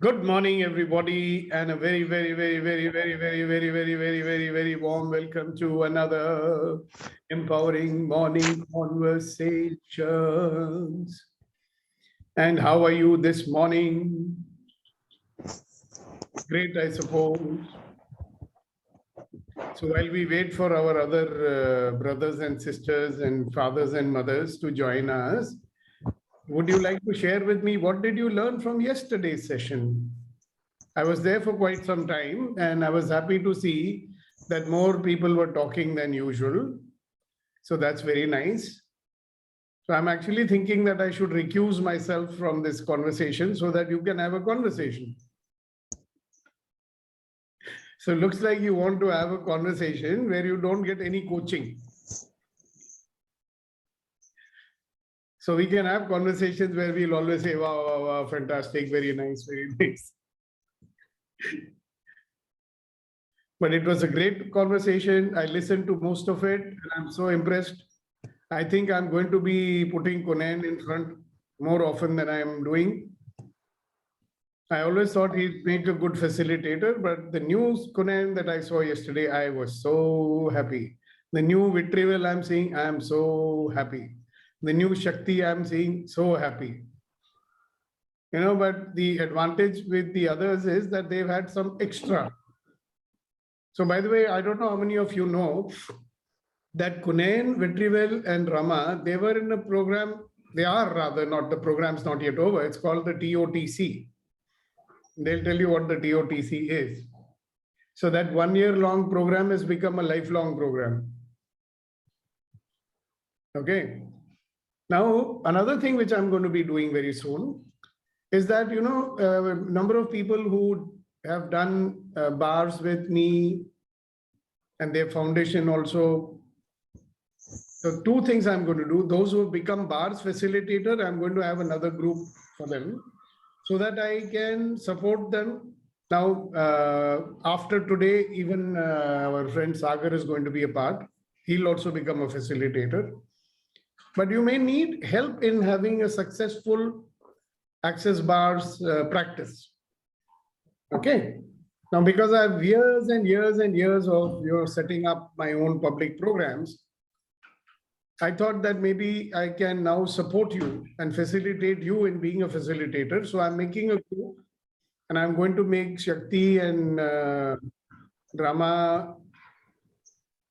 Good morning, everybody, and a very, very, very, very, very, very, very, very, very, very, very warm welcome to another empowering morning conversations. And how are you this morning? Great, I suppose. So while we wait for our other brothers and sisters and fathers and mothers to join us, would you like to share with me what did you learn from yesterday's session? I was there for quite some time and I was happy to see that more people were talking than usual. So that's very nice. So I'm actually thinking that I should recuse myself from this conversation so that you can have a conversation. So it looks like you want to have a conversation where you don't get any coaching. So we can have conversations where we'll always say, wow, wow, wow, fantastic, very nice, very nice. But it was a great conversation. I listened to most of it and I'm so impressed. I think I'm going to be putting Kunain in front more often than I am doing. I always thought he'd make a good facilitator, but the new Kunain that I saw yesterday, I was so happy. The new Vitrival I'm seeing, I am so happy. The new Shakti I'm seeing, so happy. You know, but the advantage with the others is that they've had some extra. So by the way, I don't know how many of you know that Kunain, Vitrivel and Rama, they were in a program, they are rather not, the program's not yet over. It's called the TOTC. They'll tell you what the TOTC is. So that 1 year long program has become a lifelong program. Okay. Now, another thing which I'm going to be doing very soon is that, you know, a number of people who have done bars with me and their foundation also. So two things I'm going to do. Those who have become bars facilitator, I'm going to have another group for them so that I can support them. Now, after today, even our friend Sagar is going to be a part. He'll also become a facilitator. But you may need help in having a successful access bars practice. Okay. Now, because I have years and years and years of setting up my own public programs, I thought that maybe I can now support you and facilitate you in being a facilitator. So I'm making a group and I'm going to make Shakti and Rama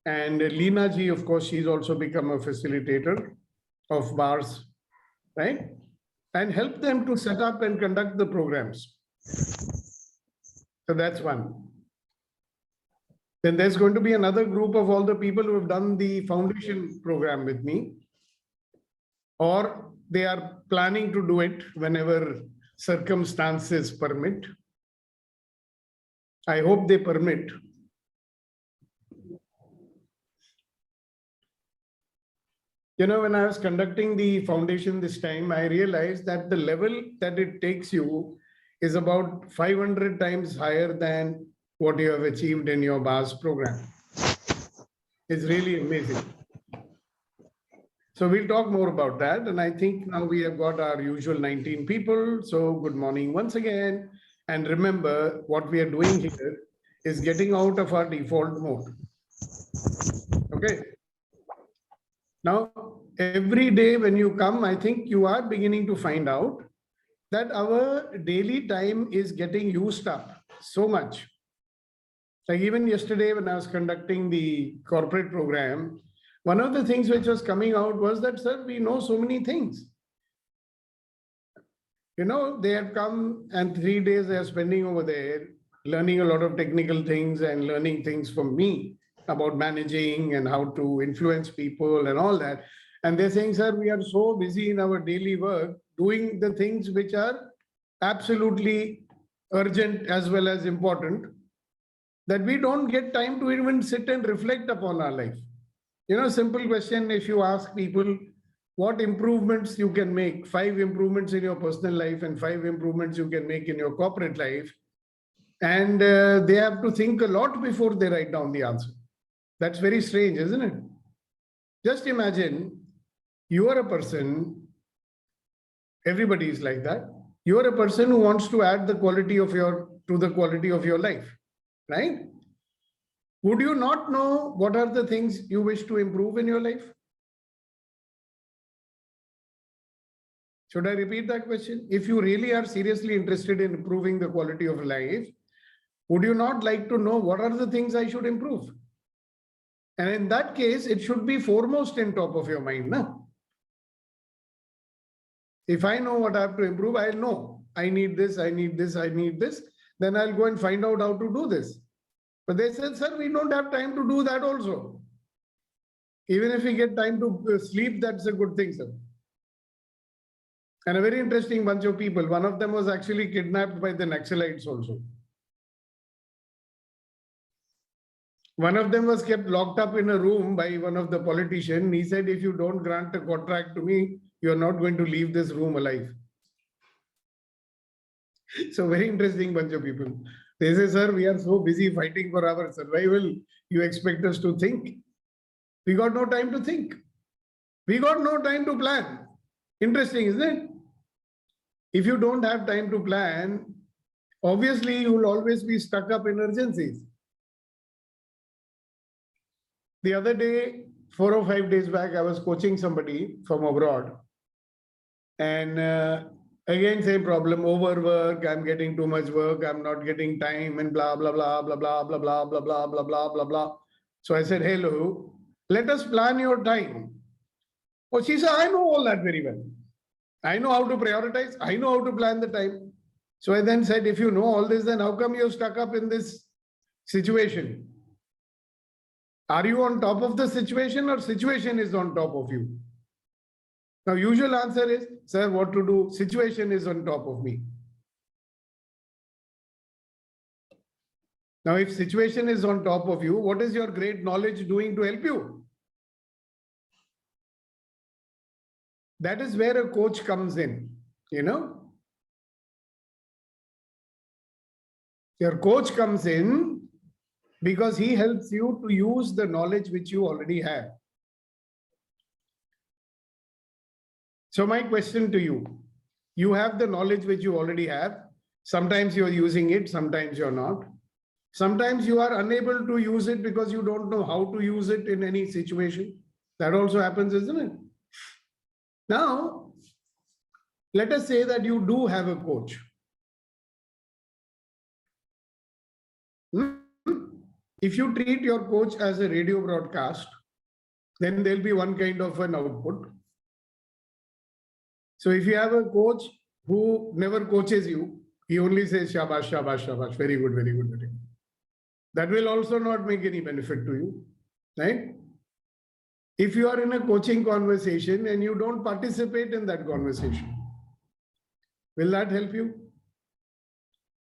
and Leena ji, of course, she's also become a facilitator of bars, right? And help them to set up and conduct the programs. So that's one. Then there's going to be another group of all the people who have done the foundation program with me, or they are planning to do it whenever circumstances permit. I hope they permit. You know, when I was conducting the foundation this time, I realized that the level that it takes you is about 500 times higher than what you have achieved in your bars program. It's really amazing. So we'll talk more about that. And I think now we have got our usual 19 people. So good morning once again. And remember, what we are doing here is getting out of our default mode. Okay. Now, every day when you come, I think you are beginning to find out that our daily time is getting used up so much. Like even yesterday when I was conducting the corporate program, one of the things which was coming out was that, sir, we know so many things. You know, they have come and 3 days they are spending over there, learning a lot of technical things and learning things from me about managing and how to influence people and all that. And they're saying, sir, we are so busy in our daily work doing the things which are absolutely urgent as well as important, that we don't get time to even sit and reflect upon our life. You know, simple question, if you ask people what improvements you can make, 5 improvements in your personal life and 5 improvements you can make in your corporate life, and they have to think a lot before they write down the answer. That's very strange, isn't it? Just imagine you are a person, everybody is like that. You're a person who wants to add the quality of to the quality of your life, right? Would you not know what are the things you wish to improve in your life? Should I repeat that question? If you really are seriously interested in improving the quality of life, would you not like to know what are the things I should improve? And in that case, it should be foremost in top of your mind. No? If I know what I have to improve, I'll know I need this, I need this, I need this. Then I'll go and find out how to do this. But they said, sir, we don't have time to do that also. Even if we get time to sleep, that's a good thing, sir. And a very interesting bunch of people. One of them was actually kidnapped by the Naxalites also. One of them was kept locked up in a room by one of the politicians. He said, if you don't grant a contract to me, you're not going to leave this room alive. So very interesting bunch of people. They say, sir, we are so busy fighting for our survival. You expect us to think? We got no time to think. We got no time to plan. Interesting, isn't it? If you don't have time to plan, obviously you will always be stuck up in urgencies. The other day, 4 or 5 days back, I was coaching somebody from abroad. And again, same problem, overwork, I'm getting too much work, I'm not getting time, and blah, blah, blah, blah, blah, blah, blah, blah, blah, blah, blah, blah, blah. So I said, hello, let us plan your time. Oh, she said, I know all that very well. I know how to prioritize. I know how to plan the time. So I then said, if you know all this, then how come you're stuck up in this situation? Are you on top of the situation or situation is on top of you? Now, usual answer is, sir, what to do? Situation is on top of me. Now, if situation is on top of you, what is your great knowledge doing to help you? That is where a coach comes in, you know. Your coach comes in because he helps you to use the knowledge which you already have. So my question to you, you have the knowledge which you already have. Sometimes you're using it, sometimes you're not. Sometimes you are unable to use it because you don't know how to use it in any situation. That also happens, isn't it? Now, let us say that you do have a coach. If you treat your coach as a radio broadcast, then there'll be one kind of an output. So if you have a coach who never coaches you, he only says, shabash, shabash, shabash, very good, very good, very good. That will also not make any benefit to you, right? If you are in a coaching conversation and you don't participate in that conversation, will that help you?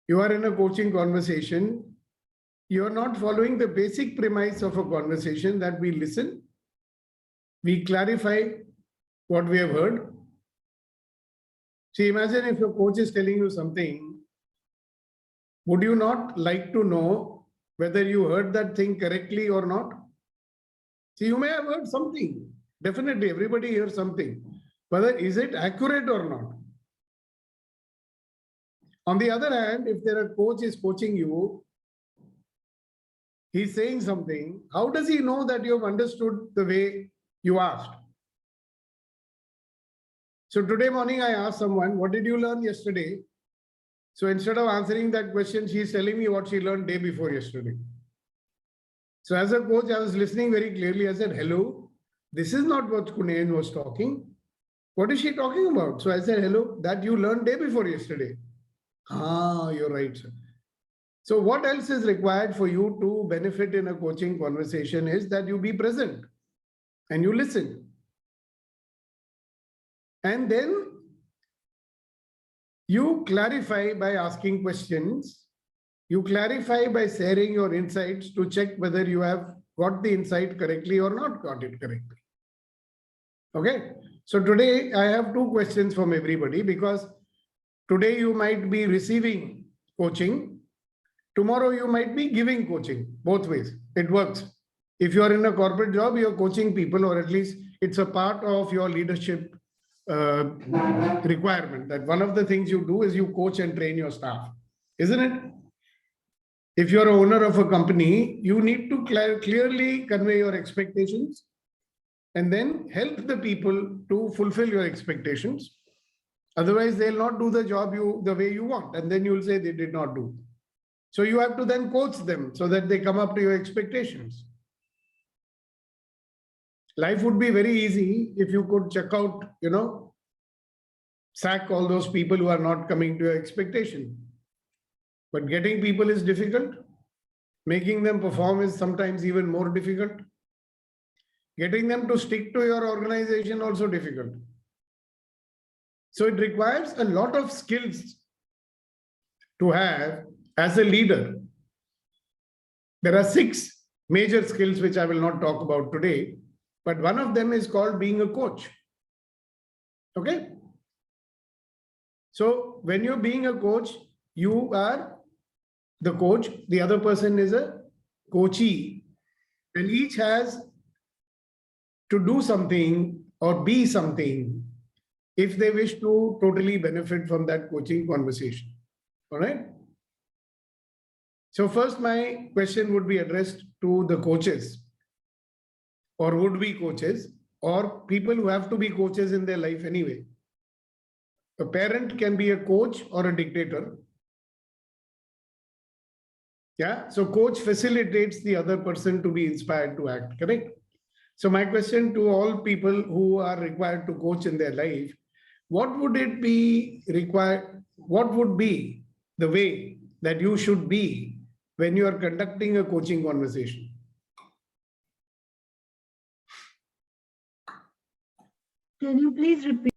You are in a coaching conversation, you are not following the basic premise of a conversation that we listen, we clarify what we have heard. See, imagine if your coach is telling you something, would you not like to know whether you heard that thing correctly or not? See, you may have heard something. Definitely, everybody hears something. Whether is it accurate or not? On the other hand, if there a coach is coaching you, he's saying something, how does he know that you have understood the way you asked? So today morning, I asked someone, what did you learn yesterday? So instead of answering that question, she's telling me what she learned day before yesterday. So as a coach, I was listening very clearly. I said, hello, this is not what Kunayan was talking. What is she talking about? So I said, hello, that you learned day before yesterday. Ah, you're right, sir. So what else is required for you to benefit in a coaching conversation is that you be present and you listen. And then you clarify by asking questions. You clarify by sharing your insights to check whether you have got the insight correctly or not got it correctly. Okay. So today I have two questions from everybody because today you might be receiving coaching. Tomorrow you might be giving coaching, both ways. It works. If you are in a corporate job, you're coaching people, or at least it's a part of your leadership requirement that one of the things you do is you coach and train your staff, isn't it? If you're an owner of a company, you need to clearly convey your expectations and then help the people to fulfill your expectations. Otherwise, they'll not do the job the way you want, and then you'll say they did not do. So you have to then coach them so that they come up to your expectations. Life would be very easy if you could check out, sack all those people who are not coming to your expectation. But getting people is difficult. Making them perform is sometimes even more difficult. Getting them to stick to your organization also difficult. So it requires a lot of skills to have as a leader. There are 6 major skills which I will not talk about today, but one of them is called being a coach. Okay? So when you're being a coach, you are the coach, the other person is a coachee, and each has to do something or be something if they wish to totally benefit from that coaching conversation. All right. So first, my question would be addressed to the coaches or would-be coaches or people who have to be coaches in their life anyway. A parent can be a coach or a dictator. Yeah, so coach facilitates the other person to be inspired to act, correct? So my question to all people who are required to coach in their life, what would it be required? What would be the way that you should be when you are conducting a coaching conversation? Can you please repeat?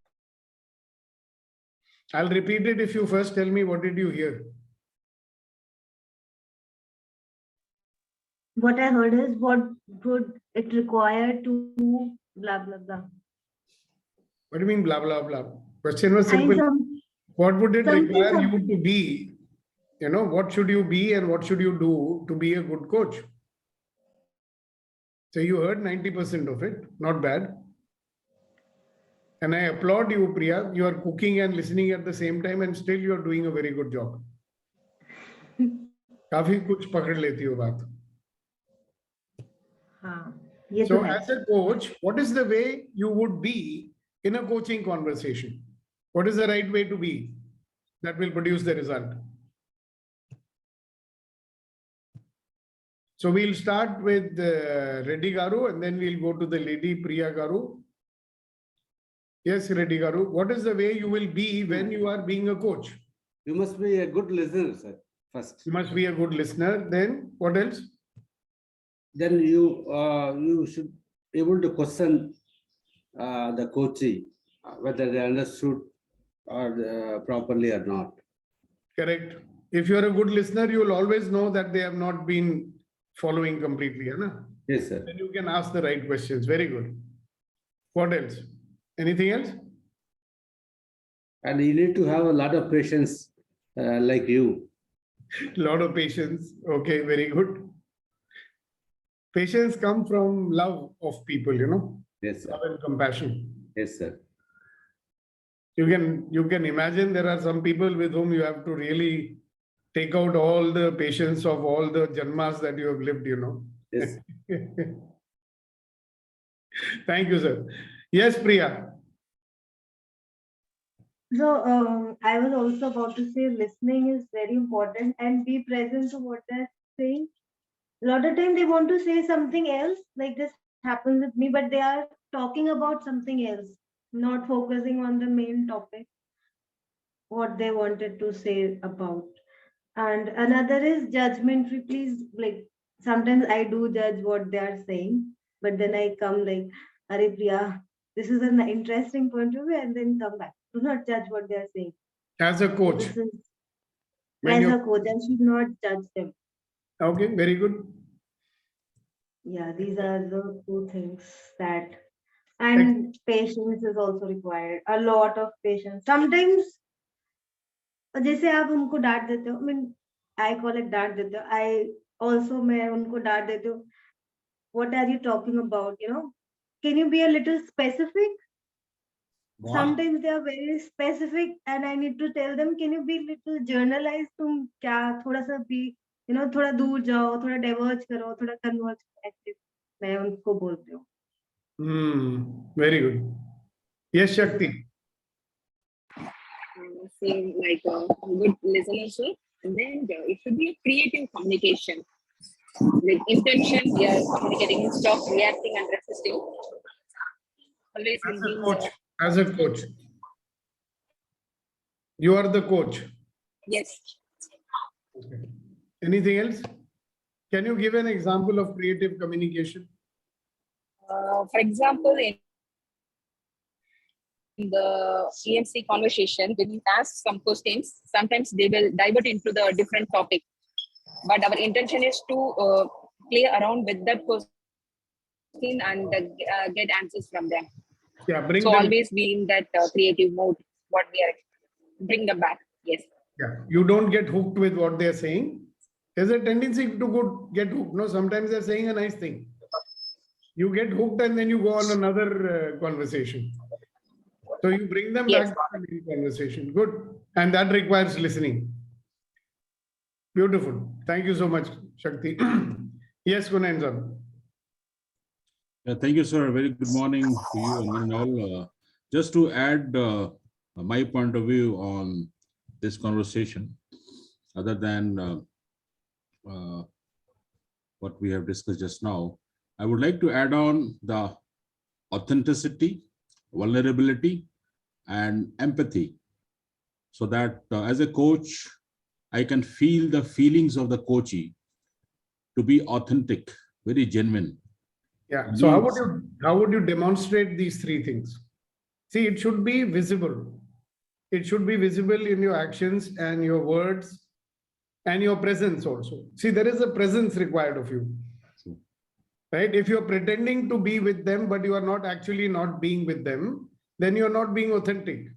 I'll repeat it if you first tell me what did you hear. What I heard is what would it require to blah blah blah. What do you mean blah blah blah? Question was simple. What would it require you to be? What should you be and what should you do to be a good coach? So you heard 90% of it, not bad. And I applaud you, Priya. You are cooking and listening at the same time and still you are doing a very good job. काफी कुछ पकड़ लेती हो बात. So as a coach, what is the way you would be in a coaching conversation? What is the right way to be that will produce the result? So we'll start with Reddy Garu and then we'll go to the lady Priya Garu. Yes, Reddy Garu, what is the way you will be when you are being a coach? You must be a good listener, sir, first. You must be a good listener. Then what else? Then you should be able to question the coachee, whether they understood or properly or not. Correct. If you are a good listener, you will always know that they have not been following completely. Right? Yes, sir. Then you can ask the right questions. Very good. What else? Anything else? And you need to have a lot of patience like you. A lot of patience. Okay, very good. Patience comes from love of people, Yes, sir. Love and compassion. Yes, sir. You can imagine there are some people with whom you have to really take out all the patience of all the janmas that you have lived, Yes. Thank you, sir. Yes, Priya. So I was also about to say listening is very important and be present to what they're saying. A lot of time they want to say something else, like this happens with me, but they are talking about something else, not focusing on the main topic, what they wanted to say about. And another is judgment-free. Please, like sometimes I do judge what they are saying, but then I come like, Are Priya, this is an interesting point of view, and then come back. Do not judge what they are saying. As a coach. As a coach, I should not judge them. Okay, very good. Yeah, these are the 2 things that, and patience is also required. A lot of patience. Sometimes, जैसे आप उनको डांट देते हो, I mean, I call it डांट देते हो. I also मैं उनको डांट देती हूँ. What are you talking about? Can you be a little specific? Wow. sometimes they are very specific and I need to tell them, can you be little journalized? तुम क्या थोड़ा सा भी, थोड़ा दूर जाओ, थोड़ा diverge करो, थोड़ा converge active. मैं उनको बोलती हूँ. Very good. Yes, Shakti. Seem like a good listenership. And then it should be a creative communication with intention. We are communicating instead of reacting and resisting. Always As a thinking, coach, as a coach, you are the coach. yes. Okay. Anything else? Can you give an example of creative communication? For example, in the EMC conversation, when we ask some questions, sometimes they will divert into the different topic. But our intention is to play around with that question and get answers from them. Yeah, bring So them. always be in that creative mode. What we are, bring them back. Yes. Yeah, you don't get hooked with what they're saying. There's a tendency to get hooked. No, sometimes they're saying a nice thing. You get hooked and then you go on another conversation. So you bring them Yes. back to the main conversation. Good. And that requires listening. Beautiful. Thank you so much, Shakti. Yes, Gunenza. Thank you, sir. Very good morning to you and one and all. Just to add my point of view on this conversation, other than what we have discussed just now, I would like to add on the authenticity, vulnerability, and empathy, so that as a coach, I can feel the feelings of the coachee to be authentic, very genuine. Yeah. So how would you demonstrate these three things? See, it should be visible. It should be visible in your actions and your words and your presence also. See, there is a presence required of you. True. Right? If you're pretending to be with them, but you are not actually not being with them, then you're not being authentic.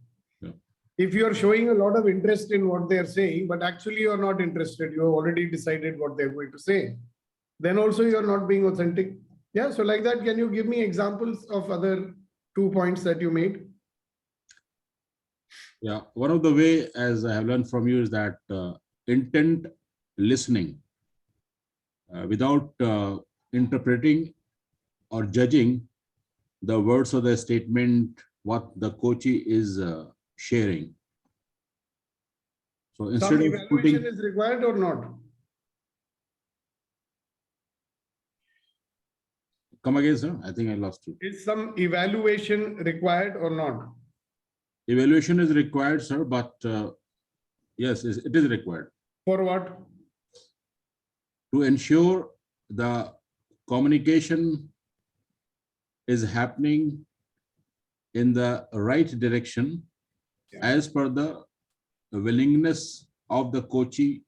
Yeah. If you're showing a lot of interest in what they're saying, but actually you're not interested, you have already decided what they're going to say, then also you're not being authentic. Yeah. So like that, can you give me examples of other 2 points that you made? Yeah, one of the way, as I have learned from you, is that intent listening without interpreting or judging the words of the statement, what the coachee is sharing. So instead Some of evaluation putting, is required or not? come again, sir, I think I lost you. Is some evaluation required or not? Evaluation is required, sir, but yes, it is required For what? to ensure the communication is happening in the right direction as per the willingness of the coachee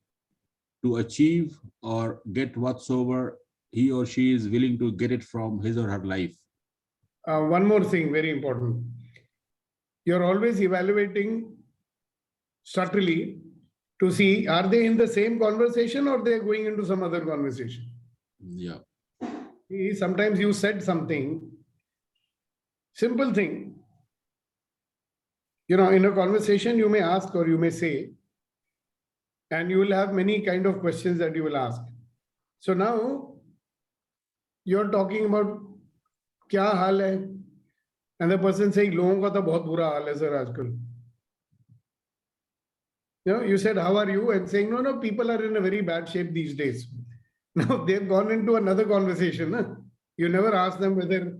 to achieve or get whatsoever he or she is willing to get it from his or her life. One more thing, very important. You're always evaluating subtly to see, are they in the same conversation or they're going into some other conversation? Yeah, See, sometimes you said something, simple thing. In a conversation, you may ask or you may say, and you will have many kind of questions that you will ask. So now you're talking about kya haal hai? And the person saying, logon ka to bahut bura haal hai sir aajkal. You said, how are you? And saying, no, people are in a very bad shape these days. Now they've gone into another conversation. Huh? You never ask them whether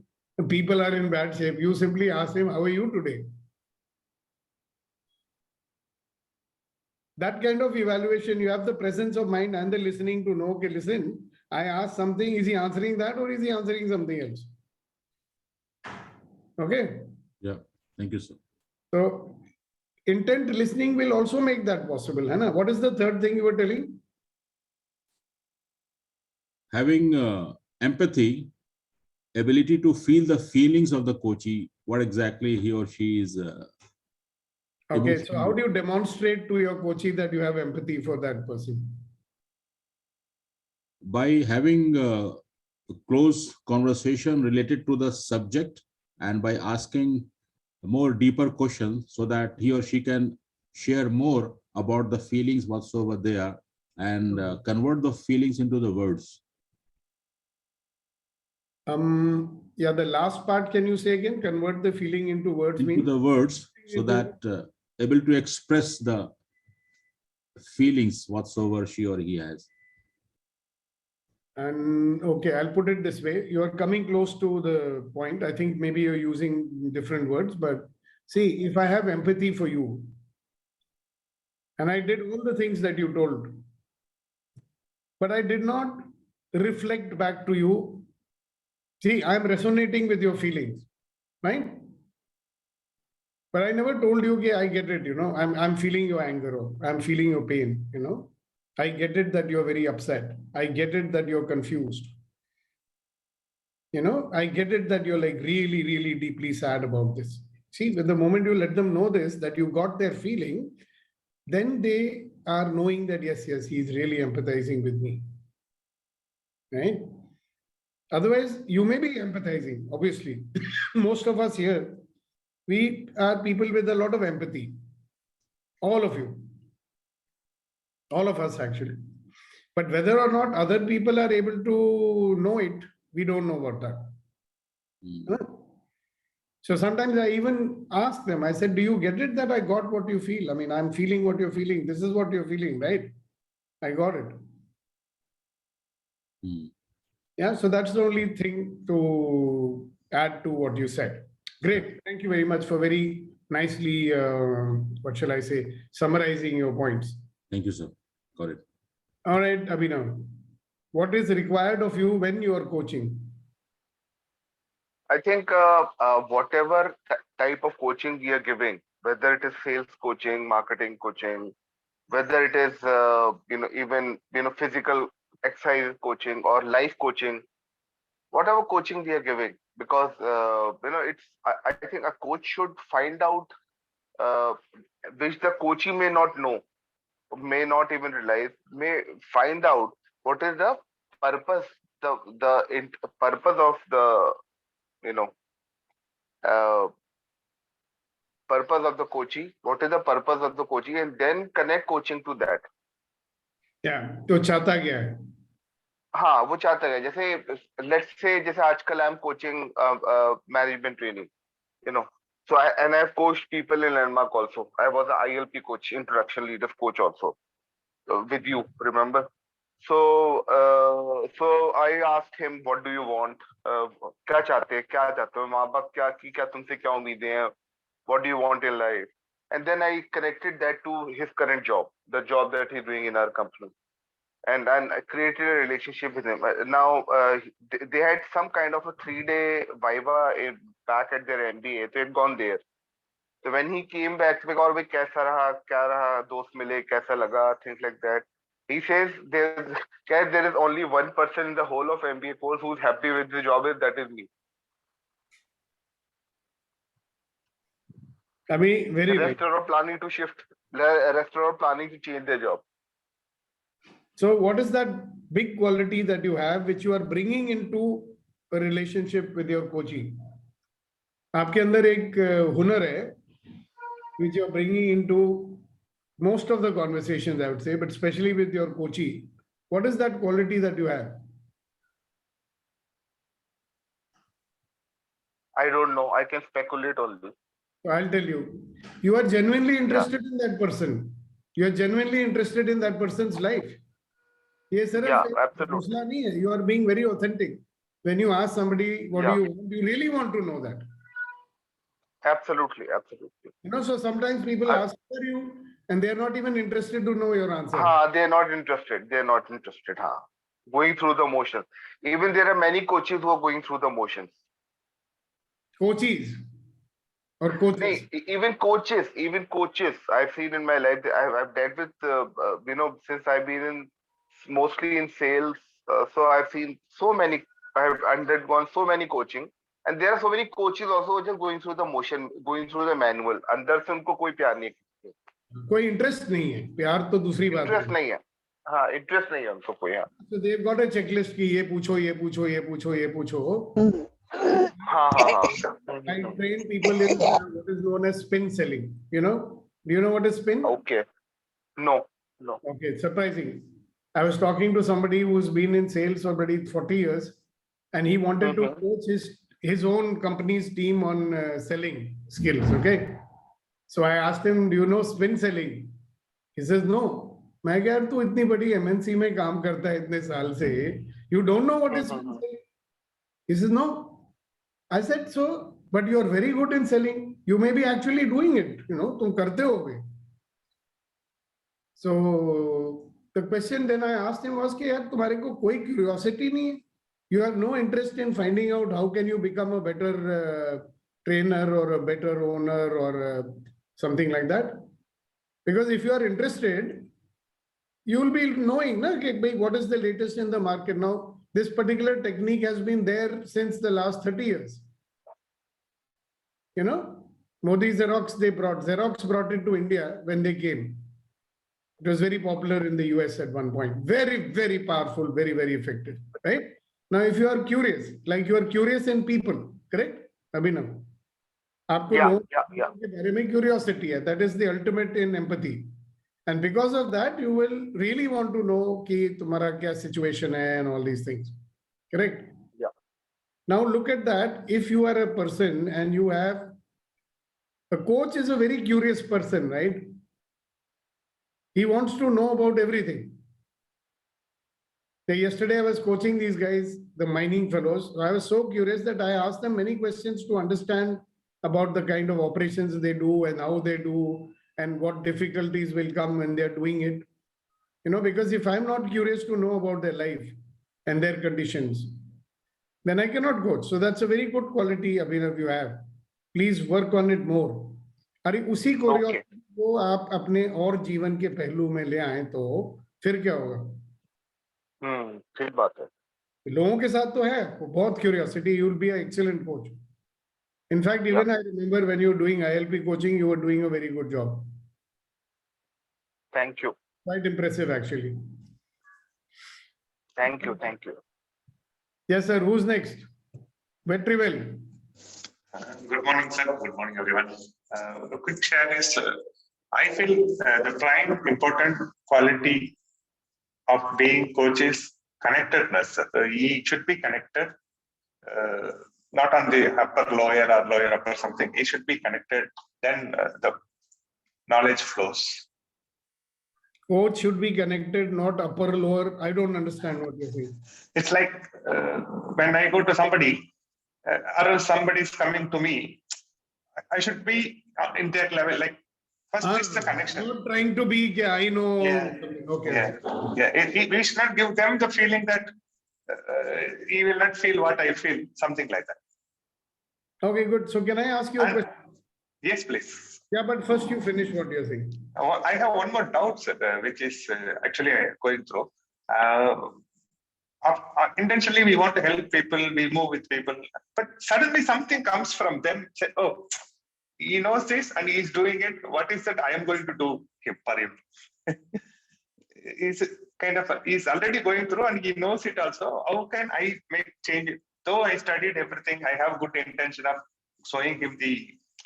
people are in bad shape. You simply ask them, how are you today? That kind of evaluation, you have the presence of mind and the listening to know, okay, listen, I asked something, is he answering that or is he answering something else? Okay. yeah. Thank you, sir. So intent listening will also make that possible. Hannah, what is the third thing you were telling? Having empathy, ability to feel the feelings of the coachee, what exactly he or she is. Okay, so how do you demonstrate to your coachee that you have empathy for that person? By having a close conversation related to the subject and by asking more deeper questions so that he or she can share more about the feelings whatsoever they are and convert the feelings into the words. Yeah, the last part, can you say again? Convert the feeling into words Into means? the words so that able to express the feelings whatsoever she or he has. And okay, I'll put it this way. You are coming close to the point. I think maybe you're using different words, but see, if I have empathy for you, and I did all the things that you told, but I did not reflect back to you. See, I'm resonating with your feelings, right? But I never told you, okay, I get it, you know, I'm feeling your anger, or I'm feeling your pain, you know. I get it that you're very upset. I get it that you're confused. You know, I get it that you're like really, really deeply sad about this. See, with the moment you let them know this, that you got their feeling, then they are knowing that, yes, he's really empathizing with me. Right? Otherwise, you may be empathizing, obviously. Most of us here, we are people with a lot of empathy. All of you. All of us, actually. But whether or not other people are able to know it, we don't know about that. Huh? So sometimes I even ask them, I said, do you get it that I got what you feel? I mean, I'm feeling what you're feeling. This is what you're feeling, right? I got it. Yeah, so that's the only thing to add to what you said. Great. Thank you very much for very nicely, what shall I say, summarizing your points. Thank you, sir. Got it. All right, Abhinav. What is required of you when you are coaching? I think whatever type of coaching we are giving, whether it is sales coaching, marketing coaching, whether it is even physical exercise coaching or life coaching, whatever coaching we are giving, because it's I think a coach should find out which the coachee may not know, may not even realize, may find out what is the purpose, purpose of the you know uh, purpose of the coachee, what is the purpose of the coachee, and then connect coaching to that. Yeah, तो चाहता क्या है? हाँ, वो चाहता है, जैसे let's say जैसे आजकल I'm coaching management training, so I've coached people in Landmark also. I was an ILP coach, introduction leaders coach also, with you, remember? So I asked him, what do you want? क्या चाहते हो माँ बाप, क्या तुमसे क्या उम्मीदें हैं? What do you want in life? And then I connected that to his current job, the job that he's doing in our company. And I created a relationship with him. Now, they had some kind of a 3-day Viva back at their MBA. They had gone there. So when he came back, because भाई कैसा रहा, क्या रहा, दोस्त मिले, कैसा लगा, things like that. He says there is only one person in the whole of MBA course who's happy with the job, that is me. I mean, very The right. rest are planning to shift. The rest are planning to change their job. So what is that big quality that you have which you are bringing into a relationship with your coachee? आपके अंदर एक हुनर है which you are bringing into most of the conversations, I would say, but especially with your coachee. What is that quality that you have? I don't know. I can speculate on this. So I'll tell you, you are genuinely interested in that person. You are genuinely interested in that person's life. Yes, sir. Yeah, absolutely. You are being very authentic. When you ask somebody, what Yeah. do you want? You really want to know that. Absolutely. So sometimes people ask for you and they are not even interested to know your answer. They're not interested. Going through the motions. Even there are many coaches who are going through the motions. Coaches or coaches? Even coaches. I've seen in my life. I've dealt with, since I've been mostly in sales. So I've seen so many. I've undergone so many coaching. And there are so many coaches also just going through the motion, going through the manual. अंदर से उनको कोई प्यार नहीं है. कोई interest नहीं है. प्यार तो दूसरी बात है. Interest नहीं है. हाँ, interest नहीं है उनको कोई. So they've got a checklist कि ये पूछो. I train people in what is known as spin selling. You know? Do you know what is spin? Okay. No. No. Okay, surprising. I was talking to somebody who's been in sales for already 40 years, and he wanted to coach his own company's team on selling skills. Okay. So I asked him, do you know spin selling? He says, no. मैं कहा यार तू इतनी बड़ी MNC में काम करता है इतने साल से, you don't know what is spin selling? He says, no. I said, so, but you are very good in selling. You may be actually doing it, you know, तुम करते होगे. So the question then I asked him was कि यार तुम्हारे को कोई curiosity नहीं है? You have no interest in finding out how can you become a better trainer or a better owner or something like that? Because if you are interested, you will be knowing na, कि, what is the latest in the market now. This particular technique has been there since the last 30 years. You know, Modi Xerox, Xerox brought it to India when they came. It was very popular in the US at one point. Very, very powerful, very, very effective, right? Now, if you are curious, like you are curious in people, correct? Abhinav? आपको लोगों के बारे में curiosity है. That is the ultimate in empathy. And because of that, you will really want to know कि तुम्हारा क्या situation है and all these things. Correct? Yeah. Now look at that. If you are a person and you have, a coach is a very curious person, right? He wants to know about everything. Yesterday I was coaching these guys, the mining fellows. I was so curious that I asked them many questions to understand about the kind of operations they do and how they do and what difficulties will come when they're doing it. You know, because if I'm not curious to know about their life and their conditions, then I cannot coach. So that's a very good quality, Abhinav, you have. Please work on it more. अरे उसी curiosity को आप अपने और जीवन के पहलू में ले आए तो फिर क्या होगा? ठीक बात है. लोगों के साथ तो है, बहुत curiosity, you will be an excellent coach. In fact, even I remember when you were doing ILP coaching, you were doing a very good job. Thank you. Quite impressive, actually. Thank you. Thank you. Yes, sir. Who's next? Vetrivel. Good morning, sir. Good morning, everyone. A quick share is, I feel the prime important quality of being coach is connectedness. He should be connected, not on the upper lower or lower upper something. He should be connected. Then the knowledge flows. Coach should be connected, not upper lower. I don't understand what you're saying. It's like when I go to somebody, or somebody is coming to me, I should be in their level. Like first is the connection. Not trying to be, I know. Yeah. Okay. We should not give them the feeling that he will not feel what I feel, something like that. Okay, good. So can I ask you a question? Yes, please. Yeah, but first you finish what you're saying. I have one more doubt, sir, which is actually going through. Intentionally, we want to help people, we move with people, but suddenly something comes from them. Say, oh, he knows this and he's doing it. What is that I am going to do for him? He's already going through and he knows it also. How can I make change it? Though I studied everything, I have good intention of showing him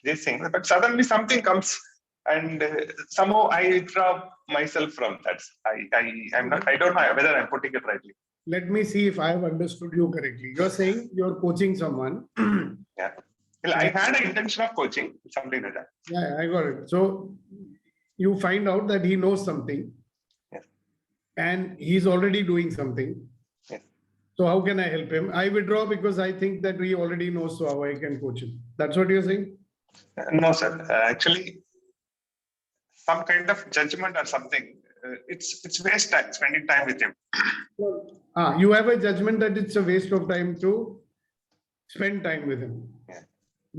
this thing, but suddenly something comes and somehow I withdraw myself from that. I don't know whether I'm putting it rightly. Let me see if I have understood you correctly. You're saying you're coaching someone. Yeah. Well, I had an intention of coaching, something like that. Yeah, I got it. So you find out that he knows something. Yes. And he's already doing something. Yes. So how can I help him? I withdraw because I think that he already knows, so how I can coach him. That's what you're saying? No, sir. Actually, some kind of judgment or something. It's waste time, spending time with him. You have a judgment that it's a waste of time to spend time with him. Yeah.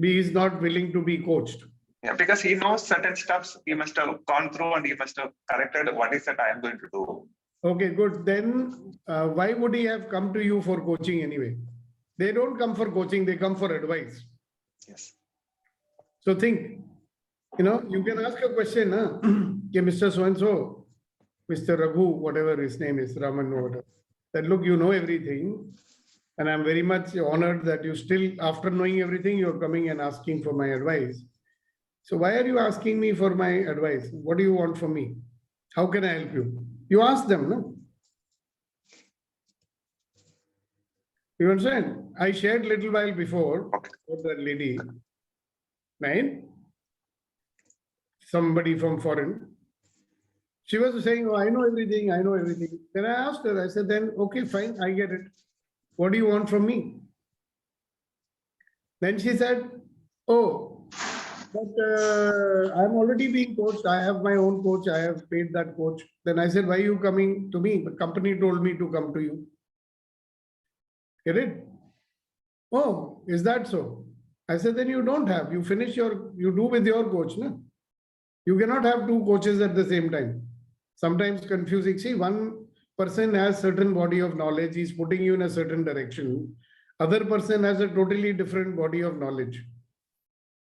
He is not willing to be coached. Yeah, because he knows certain stuff he must have gone through and he must have corrected what is that I am going to do. Okay, good. Then why would he have come to you for coaching anyway? They don't come for coaching, they come for advice. Yes. So think, you can ask a question, Mr. So-and-so, Mr. Raghu, whatever his name is, Raman or whatever, that look, you know everything. And I'm very much honored that you still, after knowing everything, you're coming and asking for my advice. So why are you asking me for my advice? What do you want from me? How can I help you? You ask them, no? You understand? I shared little while before with that lady, right? Somebody from foreign. She was saying, oh, I know everything, I know everything. Then I asked her, I said, then, okay, fine, I get it. What do you want from me? Then she said, oh, but I'm already being coached. I have my own coach. I have paid that coach. Then I said, why are you coming to me? The company told me to come to you. Get it? Oh, is that so? I said, then you don't have. You finish you do with your coach. No? You cannot have two coaches at the same time. Sometimes confusing. See, one person has certain body of knowledge. He's putting you in a certain direction. Other person has a totally different body of knowledge.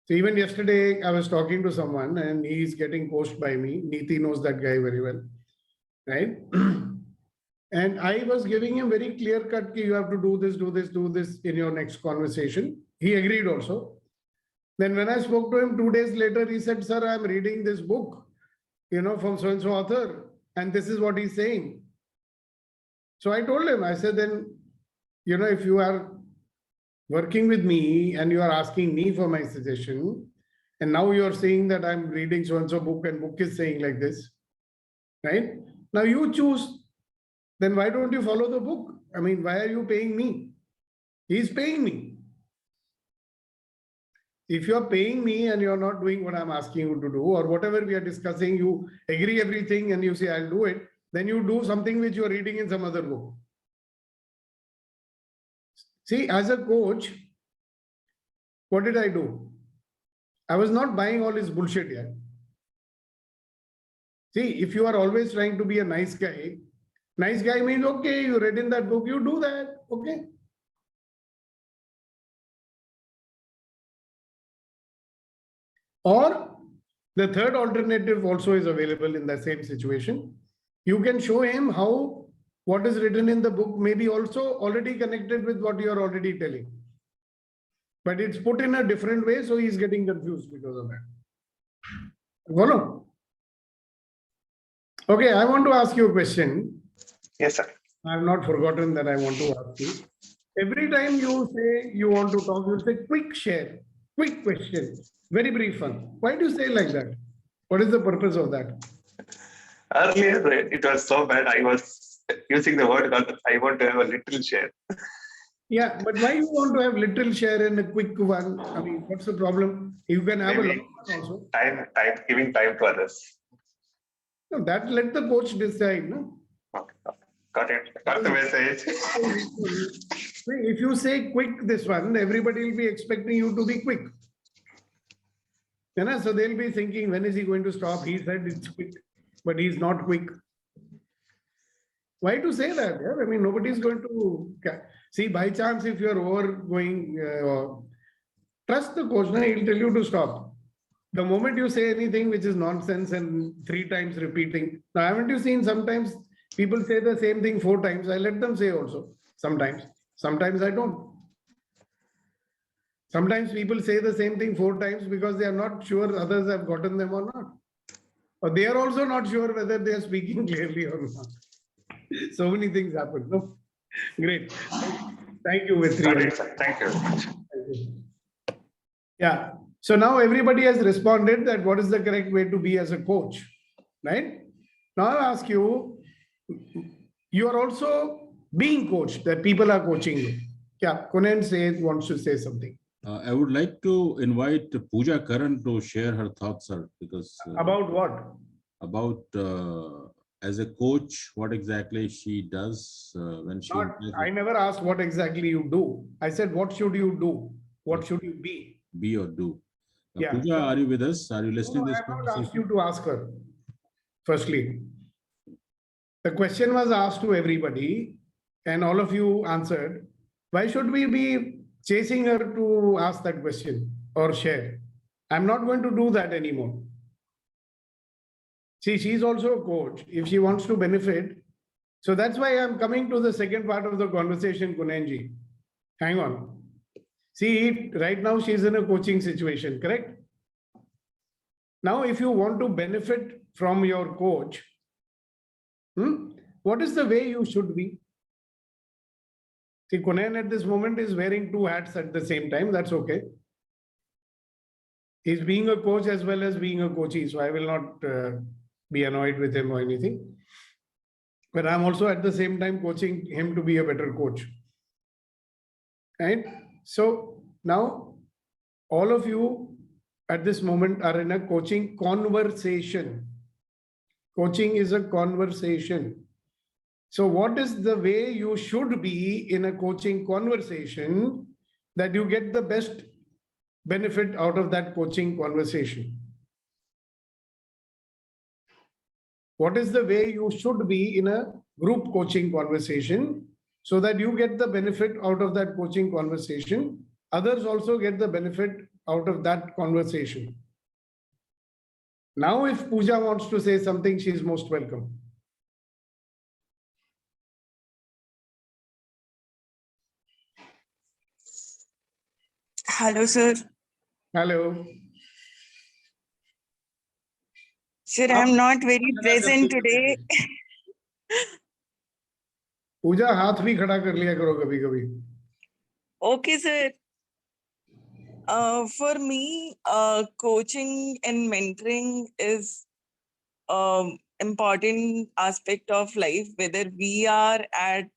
So even yesterday, I was talking to someone and he's getting coached by me. Neeti knows that guy very well, right? And I was giving him very clear cut, you have to do this in your next conversation. He agreed also. Then when I spoke to him 2 days later, he said, sir, I'm reading this book, from so-and-so author, and this is what he's saying. So I told him, I said, then, if you are working with me and you are asking me for my suggestion, and now you're saying that I'm reading so-and-so book and book is saying like this, right? Now you choose, then why don't you follow the book? I mean, why are you paying me? He's paying me. If you're paying me and you're not doing what I'm asking you to do, or whatever we are discussing, you agree everything and you say, I'll do it, then you do something which you're reading in some other book. See, as a coach, what did I do? I was not buying all his bullshit yet. See, if you are always trying to be a nice guy means, okay, you read in that book, you do that, okay. Or the third alternative also is available in the same situation. You can show him how what is written in the book may be also already connected with what you are already telling. But it's put in a different way, so he's getting confused because of that. Follow? Okay, I want to ask you a question. Yes, sir. I have not forgotten that I want to ask you. Every time you say you want to talk, you say quick share, quick question, very brief one. Why do you say like that? What is the purpose of that? Earlier, it was so bad. I was using the word that I want to have a little share. Yeah, but why you want to have little share and a quick one? I mean, what's the problem? You can have Maybe a long one also. Giving time to others. No, that let the coach decide. No? Okay. Got it. Got the message. If you say quick this one, everybody will be expecting you to be quick. So they'll be thinking, when is he going to stop? He said it's quick, but he's not quick. Why to say that? Yeah? I mean, nobody's going to see by chance if you're overgoing, trust the coach, he'll tell you to stop. The moment you say anything which is nonsense and 3 times repeating. Now, haven't you seen sometimes people say the same thing 4 times? I let them say also sometimes. Sometimes I don't. Sometimes people say the same thing 4 times because they are not sure others have gotten them or not. Or they are also not sure whether they are speaking clearly or not. So many things happen. No? Great. Thank you, Vetri. Got it, sir. Thank you very much. Yeah. So now everybody has responded that what is the correct way to be as a coach, right? Now I'll ask you, you are also being coached, that people are coaching you. Yeah, Kunen wants to say something. I would like to invite Pooja Karan to share her thoughts, sir, because About what? about as a coach, what exactly she does when she. I never asked what exactly you do. I said, what should you do? What should you be? Be or do. Yeah. Pooja, are you with us? Are you listening to No, this I have not asked conversation? you to ask her. Firstly, the question was asked to everybody and all of you answered. Why should we be chasing her to ask that question or share? I'm not going to do that anymore. See, she's also a coach. If she wants to benefit, so that's why I'm coming to the second part of the conversation, Kunenji. Hang on. See, right now she's in a coaching situation, correct? Now, if you want to benefit from your coach, what is the way you should be? See, Kunayan at this moment is wearing two hats at the same time. That's okay. He's being a coach as well as being a coachee. So I will not be annoyed with him or anything. But I'm also at the same time coaching him to be a better coach. Right? So now all of you at this moment are in a coaching conversation. Coaching is a conversation. So what is the way you should be in a coaching conversation that you get the best benefit out of that coaching conversation? What is the way you should be in a group coaching conversation so that you get the benefit out of that coaching conversation? Others also get the benefit out of that conversation. Now, if Pooja wants to say something, she is most welcome. Hello, sir. Hello. Sir, I'm not very present today. पूजा हाथ भी खड़ा कर लिया करो कभी कभी. Okay, sir. For me, coaching and mentoring is important aspect of life, whether we are at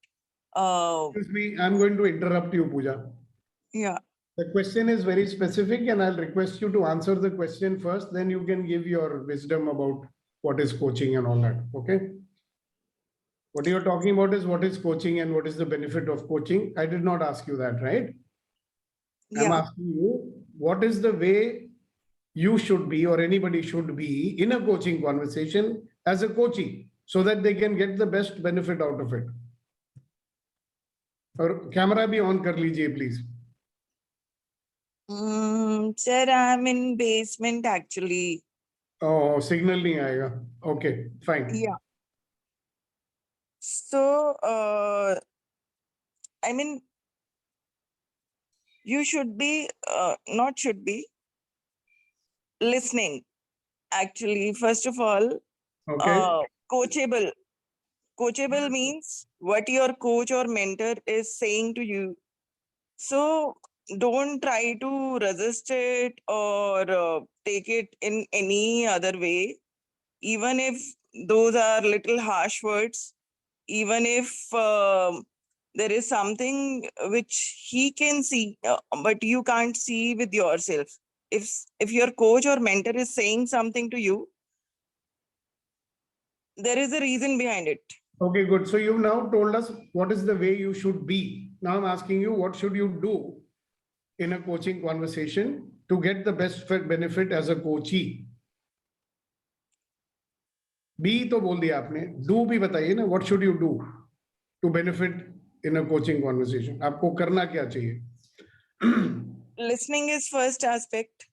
Excuse me, I'm going to interrupt you, Pooja. yeah. The question is very specific and I'll request you to answer the question first, then you can give your wisdom about what is coaching and all that, okay? What you're talking about is what is coaching and what is the benefit of coaching. I did not ask you that, right? I'm Yeah. asking you, what is the way you should be or anybody should be in a coaching conversation as a coachee so that they can get the best benefit out of it. Or camera bhi on kar lijiye, please. Sir, I'm in basement actually. Oh, signal nahi aayega. Okay, fine. Yeah. So, I mean, you should be, not should be, listening. Actually, first of all, Okay. coachable. Coachable means what your coach or mentor is saying to you. So don't try to resist it or take it in any other way, even if those are little harsh words, even if there is something which he can see, but you can't see with yourself. If your coach or mentor is saying something to you, there is a reason behind it. Okay, good. So you've now told us what is the way you should be. Now I'm asking you, what should you do in a coaching conversation to get the best benefit as a coachee? Be to bol diya aapne. Do bhi bataiye na, what should you do to benefit in a coaching conversation? Aapko karna kya chahiye? Listening is first aspect.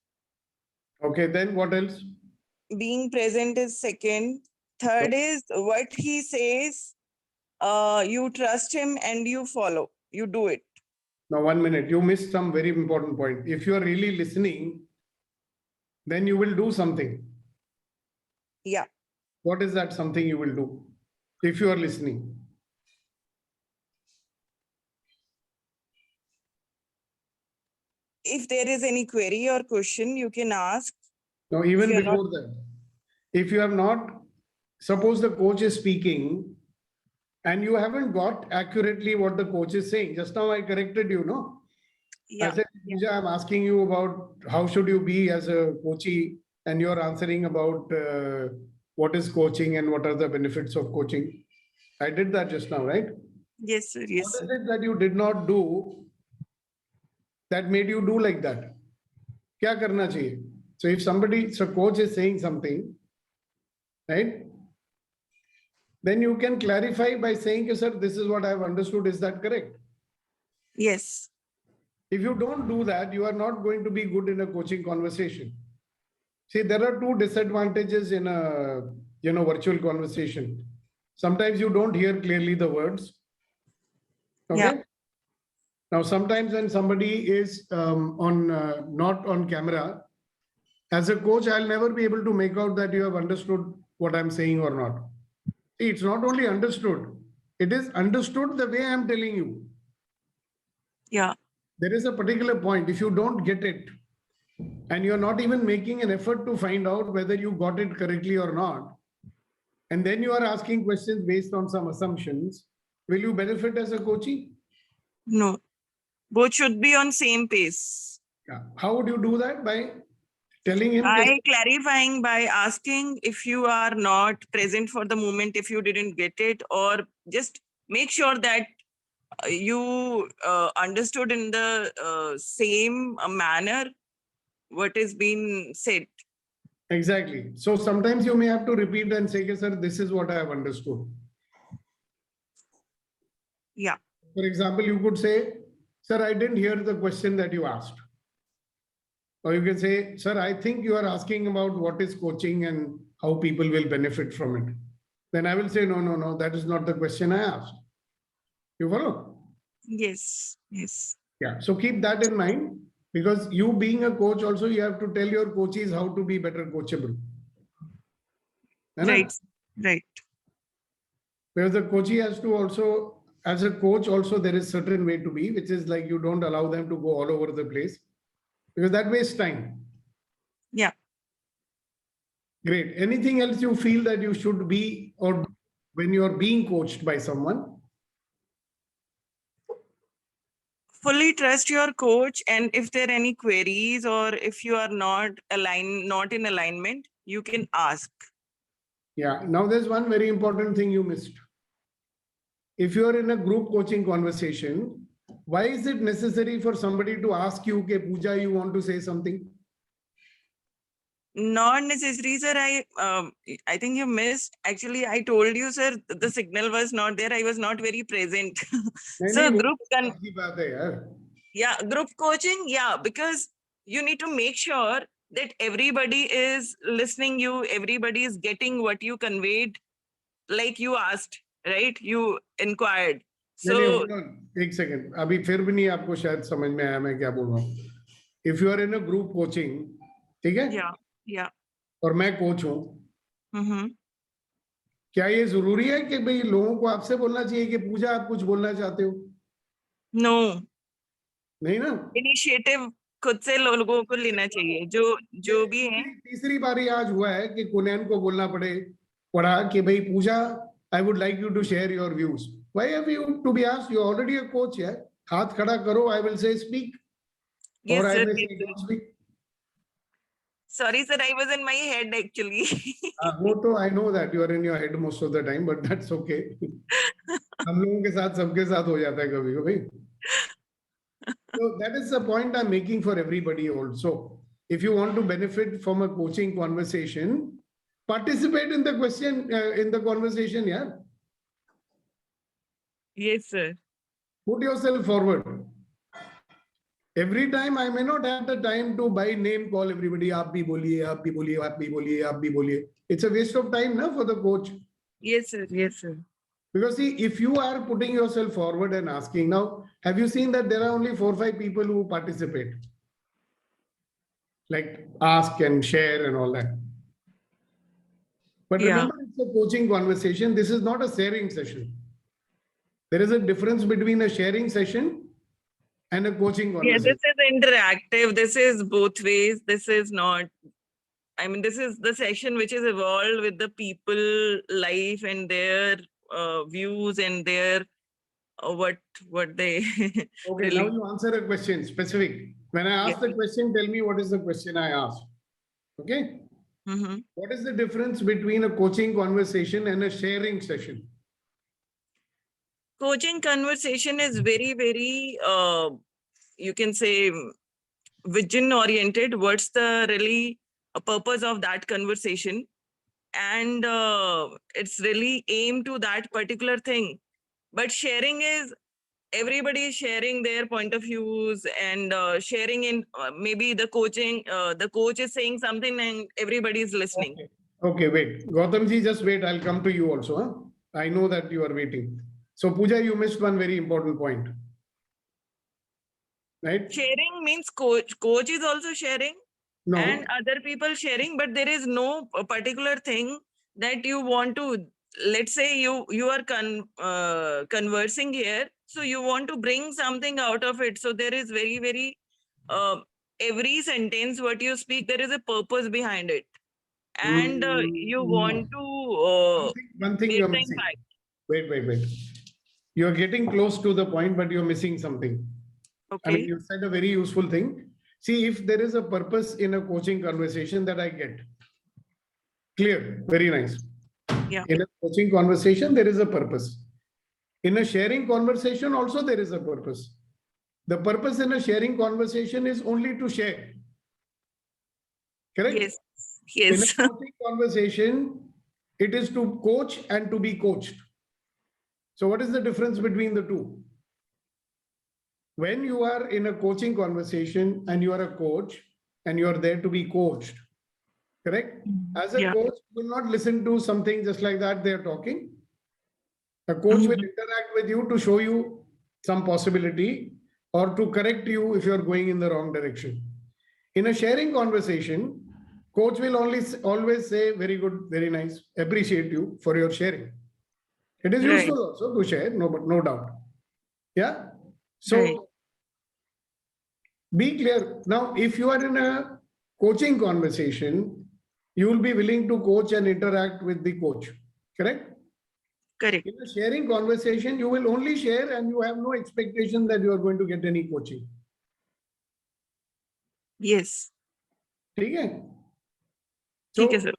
Okay, then what else? Being present is second. Third is what he says, you trust him and you follow, you do it. Now, 1 minute, you missed some very important point. If you are really listening, then you will do something. Yeah. What is that something you will do if you are listening? If there is any query or question, you can ask. Now, even you're before that, if you have not, suppose the coach is speaking and you haven't got accurately what the coach is saying. Just now I corrected you, no? Yeah. I said, Pooja, I'm asking you about how should you be as a coachee, and you're answering about what is coaching and what are the benefits of coaching. I did that just now, right? Yes, sir. Yes, What sir. is it that you did not do that made you do like that? Kya karna chahiye? So if somebody, so coach is saying something, right? Then you can clarify by saying, sir, this is what I've understood. Is that correct? Yes. If you don't do that, you are not going to be good in a coaching conversation. See, there are two disadvantages in a virtual conversation. Sometimes you don't hear clearly the words. Okay. Yeah. Now, sometimes when somebody is not on camera, as a coach, I'll never be able to make out that you have understood what I'm saying or not. See, it's not only understood, it is understood the way I'm telling you. Yeah. There is a particular point. If you don't get it, and you're not even making an effort to find out whether you got it correctly or not, and then you are asking questions based on some assumptions, will you benefit as a coachee? No. Both should be on same pace. Yeah. How would you do that? By telling him, By clarifying, by asking if you are not present for the moment, if you didn't get it, or just make sure that you understood in the same manner what is being said. exactly. So sometimes you may have to repeat and say, "Okay, sir, this is what I have understood." Yeah. For example, you could say, "Sir, I didn't hear the question that you asked." Or you can say, "Sir, I think you are asking about what is coaching and how people will benefit from it." Then I will say, "No, no, no, that is not the question I asked." You follow? Yes. Yes. Yeah. So keep that in mind, because you being a coach also, you have to tell your coaches how to be better coachable. है ना? Right. Right. Because the coachee has to also, as a coach also, there is certain way to be, which is like you don't allow them to go all over the place, because that wastes time. Yeah. Great. Anything else you feel that you should be, or when you are being coached by someone? Fully trust your coach, and if there are any queries or if you are not in alignment, you can ask. Yeah. Now there's one very important thing you missed. If you are in a group coaching conversation, why is it necessary for somebody to ask you, "Okay, Pooja, you want to say something?" Not necessary, sir. I think you missed. Actually, I told you, sir, the signal was not there. I was not very present. नहीं, So नहीं, वो group तो बात की बात है यार. yeah, group coaching, yeah, because you need to make sure that everybody is listening you, everybody is getting what you conveyed, like you asked, right? You inquired. नहीं, नहीं, So hold on. एक second, अभी फिर भी नहीं आपको शायद समझ में आया मैं क्या बोल रहा हूँ. If you are in a group coaching, ठीक है, yeah. और मैं कोच हूँ, Mm-hmm. क्या ये जरूरी है कि भाई लोगों को आपसे बोलना चाहिए कि पूजा आप कुछ बोलना चाहते हो? No, नहीं ना. initiative खुद से लोगों को लेना चाहिए, जो भी है. तीसरी बारी आज हुआ है कि कुनैन को बोलना पड़ा कि भाई पूजा, I would like you to share your views. Why have you to be asked? You're already a coach, yeah? हाथ खड़ा करो, I will say speak. Yes, Or I sir. may Yes, say sir. don't speak. Sorry, sir, I was in my head actually. वो तो I know that you are in your head most of the time, but that's okay. हम लोगों के साथ सबके साथ हो जाता है कभी कभी. So that is the point I'm making for everybody also. If you want to benefit from a coaching conversation, participate in the in the conversation, yeah. Yes, sir. Put yourself forward. Every time I may not have the time to by name call everybody. आप भी बोलिए, आप भी बोलिए, आप भी बोलिए, आप भी बोलिए. It's a waste of time, na, for the coach. Yes, sir. Yes, sir. Because see, if you are putting yourself forward and asking, now, have you seen that there are only 4 or 5 people who participate? Like ask and share and all that. But Yeah. remember, it's a coaching conversation. This is not a sharing session. There is a difference between a sharing session and a coaching Yeah, conversation. this is interactive. This is both ways. This is not, I mean, this is the session which is evolved with the people life and their views and their what they Okay, now you answer a question specific. When I ask the question, tell me what is the question I asked. Okay. Mm-hmm. What is the difference between a coaching conversation and a sharing session? Coaching conversation is very, very, you can say, vision oriented. What's the really purpose of that conversation? And it's really aimed to that particular thing. But sharing is everybody is sharing their point of views and sharing in maybe the coach is saying something and everybody is listening. Okay, wait. Gautam ji, just wait. I'll come to you also. Huh? I know that you are waiting. So Pooja, you missed one very important point. right? Sharing means coach is also sharing No, and other people sharing, but there is no particular thing that you want to, let's say you are conversing here, so you want to bring something out of it. So there is very every sentence what you speak, there is a purpose behind it, and you want to one thing get you're the missing. impact. Wait. You're getting close to the point, but you're missing something. I mean, Okay. you said a very useful thing. See, if there is a purpose in a coaching conversation that I get. Clear, very nice. Yeah. In a coaching conversation, there is a purpose. In a sharing conversation, also there is a purpose. The purpose in a sharing conversation is only to share. Correct? Yes. In a Yes. coaching conversation, it is to coach and to be coached. So what is the difference between the two? When you are in a coaching conversation and you are a coach and you are there to be coached, correct? As a Yeah. coach, you will not listen to something just like that they are talking. A coach will interact with you to show you some possibility or to correct you if you are going in the wrong direction. In a sharing conversation, coach will always say, very good, very nice, appreciate you for your sharing. It is Right. useful also to share, no doubt. Yeah. So Right. be clear. Now, if you are in a coaching conversation, you will be willing to coach and interact with the coach. Correct? Correct. In a sharing conversation, you will only share and you have no expectation that you are going to get any coaching. Yes. Okay? ठीक है, sir.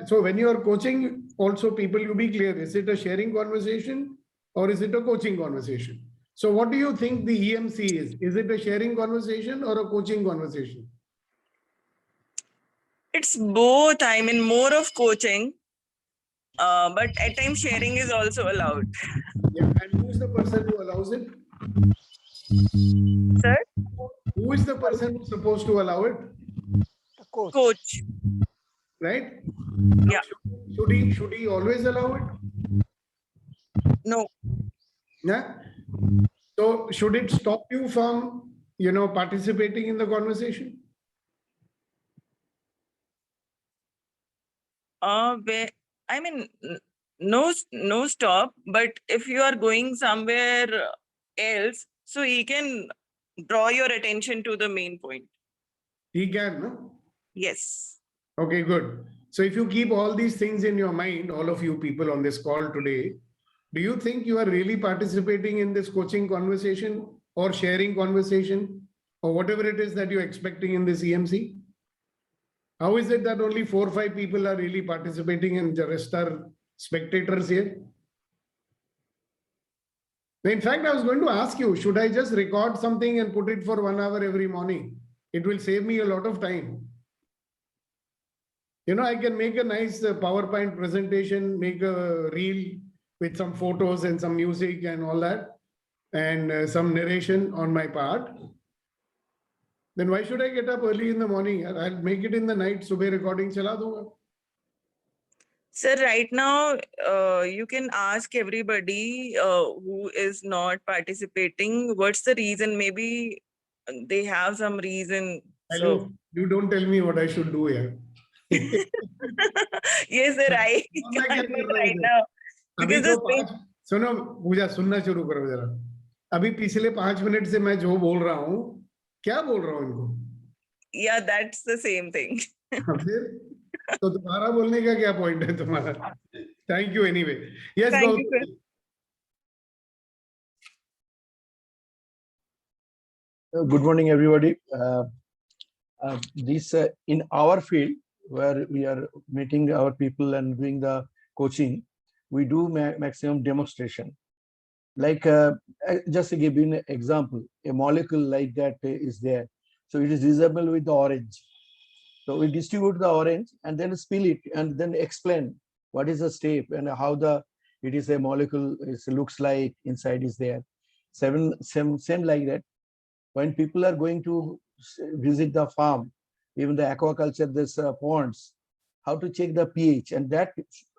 So when you are coaching, also people, you be clear, is it a sharing conversation or is it a coaching conversation? So what do you think the EMC is? Is it a sharing conversation or a coaching conversation? It's both. I mean, more of coaching, but at times sharing is also allowed. Yeah, and who is the person who allows it? Sir, Who is the person who's supposed to allow it? coach. Right? Yeah. Should he always allow it? No. Yeah. So should it stop you from, participating in the conversation? I mean, no stop. But if you are going somewhere else, so he can draw your attention to the main point. He can, no? Yes. Okay, good. So if you keep all these things in your mind, all of you people on this call today, do you think you are really participating in this coaching conversation or sharing conversation or whatever it is that you're expecting in this EMC? How is it that only 4 or 5 people are really participating and the rest are spectators here? In fact, I was going to ask you, should I just record something and put it for 1 hour every morning? It will save me a lot of time. I can make a nice PowerPoint presentation, make a reel with some photos and some music and all that, and some narration on my part. Then why should I get up early in the morning? I'll make it in the night, subah recording chala dunga. Sir, right now, you can ask everybody who is not participating, what's the reason? Maybe they have some reason. So You don't tell me what I should do here. yes, sir, I can't do it right now. अभी Because जो सुनो पूजा, सुनना शुरू करो जरा. अभी पिछले 5 minute से मैं जो बोल रहा हूँ, क्या बोल रहा हूँ इनको? Yeah, that's the same thing. फिर तो तुम्हारा बोलने का क्या पॉइंट है तुम्हारा? Thank you anyway. Yes, Thank you, sir. Good morning, everybody. This in our field where we are meeting our people and doing the coaching, we do maximum demonstration. Like just to give you an example, a molecule like that is there. So it is visible with the orange. So we distribute the orange and then spill it and then explain what is the step and how it is a molecule looks like inside is there. Same like that. When people are going to visit the farm, even the aquaculture, there's ponds, how to check the pH, and that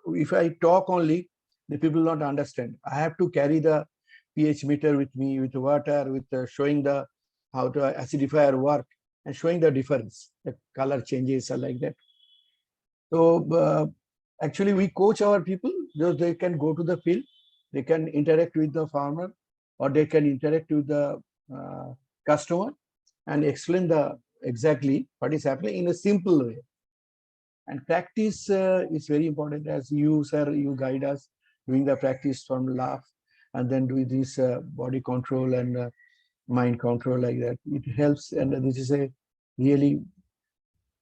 if I talk only, the people will not understand. I have to carry the pH meter with me, with water, with showing the how to acidify our work and showing the difference, the color changes are like that. So actually we coach our people, they can go to the field, they can interact with the farmer, or they can interact with the customer and explain the exactly what is happening in a simple way. And practice is very important, as you, sir, you guide us doing the practice from laugh and then do this body control and mind control like that. It helps, and this is a really,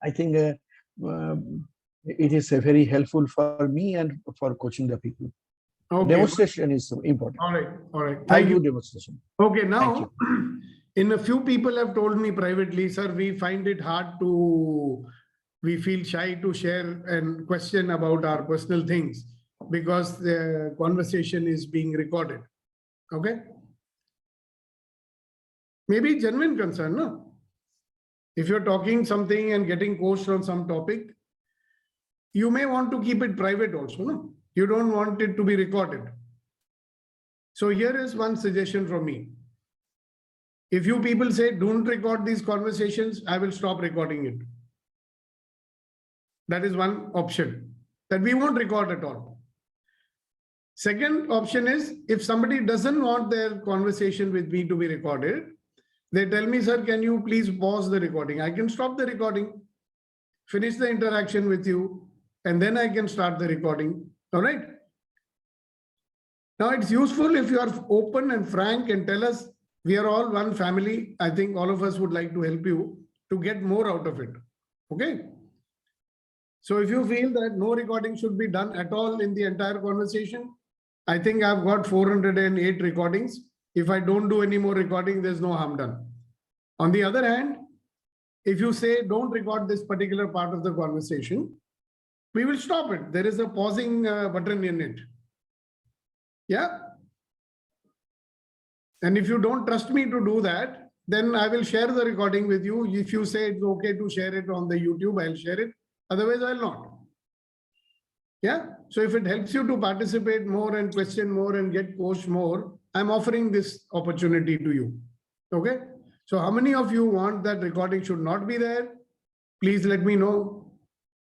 I think it is a very helpful for me and for coaching the people. Okay. Demonstration is so important. All right. All right. I Thank do you. demonstration. Okay. Thank Now, in a few people have told me privately, sir, we find it hard to, we feel shy to share and question about our personal things because the conversation is being recorded. Okay. Maybe genuine concern, no? If you're talking something and getting coached on some topic, you may want to keep it private also, no? You don't want it to be recorded. So here is one suggestion from me. If you people say, don't record these conversations, I will stop recording it. That is one option, that we won't record at all. Second option is, if somebody doesn't want their conversation with me to be recorded, they tell me, sir, can you please pause the recording? I can stop the recording, finish the interaction with you, and then I can start the recording. All right. Now it's useful if you are open and frank and tell us we are all one family. I think all of us would like to help you to get more out of it. Okay. So if you feel that no recording should be done at all in the entire conversation, I think I've got 408 recordings. If I don't do any more recording, there's no harm done. On the other hand, if you say don't record this particular part of the conversation, we will stop it. There is a pausing button in it. Yeah. And if you don't trust me to do that, then I will share the recording with you. If you say it's okay to share it on the YouTube, I'll share it. Otherwise, I'll not. Yeah. So if it helps you to participate more and question more and get coached more, I'm offering this opportunity to you. Okay. So how many of you want that recording should not be there? Please let me know.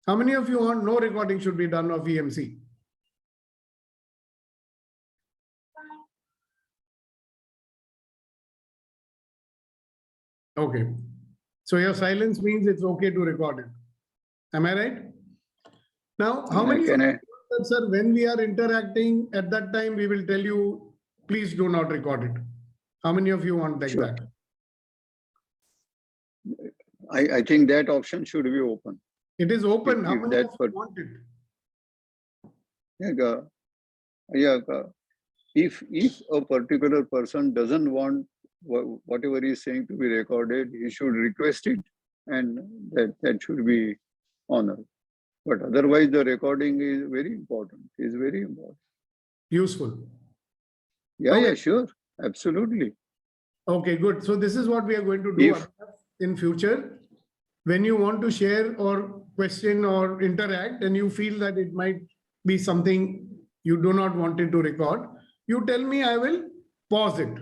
How many of you want no recording should be done of EMC? Okay. So your silence means it's okay to record it. Am I right? Now, how many of you, sir, when we are interacting at that time, we will tell you, please do not record it. How many of you want like that? I think that option should be open. It is open. How If many that of you per- want it? If a particular person doesn't want whatever he is saying to be recorded, he should request it, and that should be honored. But otherwise, the recording is very important. Is very important. Useful. Yeah, Okay. yeah, sure, absolutely. Okay, good. So this is what we are going to do in future. When you want to share or question or interact and you feel that it might be something you do not want it to record, you tell me, I will pause it.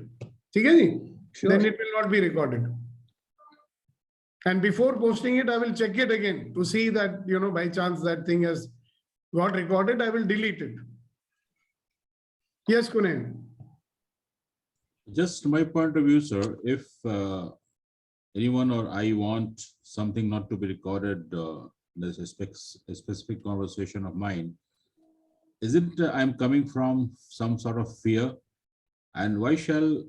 Okay? Sure. Then it will not be recorded. And before posting it, I will check it again to see that, by chance that thing has got recorded, I will delete it. Yes, Kunen. Just my point of view, sir, if anyone or I want something not to be recorded, there's a specific conversation of mine, is it I'm coming from some sort of fear? And why shall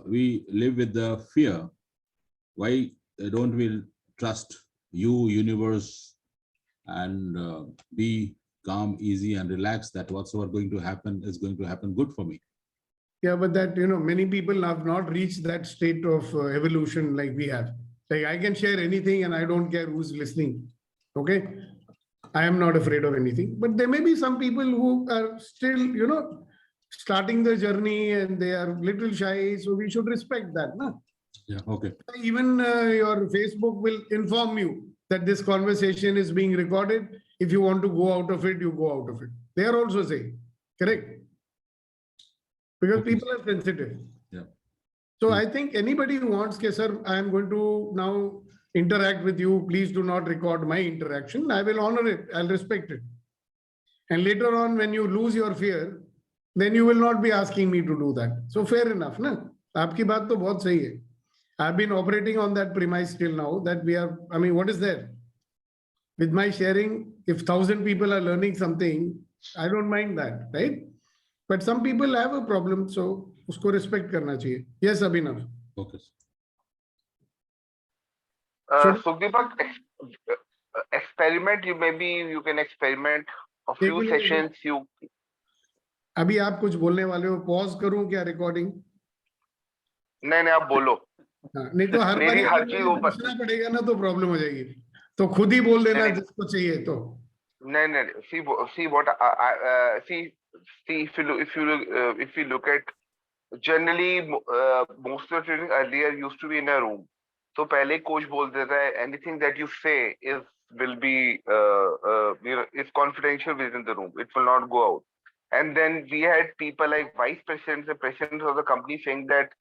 we live with the fear? Why don't we trust you, universe, and be calm, easy, and relaxed that whatsoever going to happen is going to happen good for me? Yeah, but that, many people have not reached that state of evolution like we have. Like I can share anything and I don't care who's listening. Okay. I am not afraid of anything, but there may be some people who are still, starting the journey and they are little shy. So we should respect that. No? Yeah. Okay. Even your Facebook will inform you that this conversation is being recorded. If you want to go out of it, you go out of it. They are also saying, correct? Because Okay. people are sensitive. Yeah. So I think anybody who wants, okay, sir, I am going to now interact with you. Please do not record my interaction. I will honor it. I'll respect it. And later on, when you lose your fear, then you will not be asking me to do that. So fair enough, na? आपकी बात तो बहुत सही है. I've been operating on that premise till now that we are, I mean, what is there? With my sharing, if 1,000 people are learning something, I don't mind that, right? But some people have a problem, so उसको respect करना चाहिए. Yes, Abhinav. Okay. Sukhdeepak, experiment, you can experiment a एक few minute, sessions, you अभी आप कुछ बोलने वाले हो, पॉज करूं क्या रिकॉर्डिंग? नहीं आप बोलो. नहीं तो हर मेरी बार हर चीज ऊपर पूछना पड़ेगा ना, तो प्रॉब्लम हो जाएगी. तो खुद ही बोल देना जिसको चाहिए तो. नहीं see what see if you look at generally most of the training earlier used to be in a room. तो पहले कोच बोल देता है anything that you say will be is confidential within the room. It will not go out. And then we had people like vice presidents and presidents of the company saying that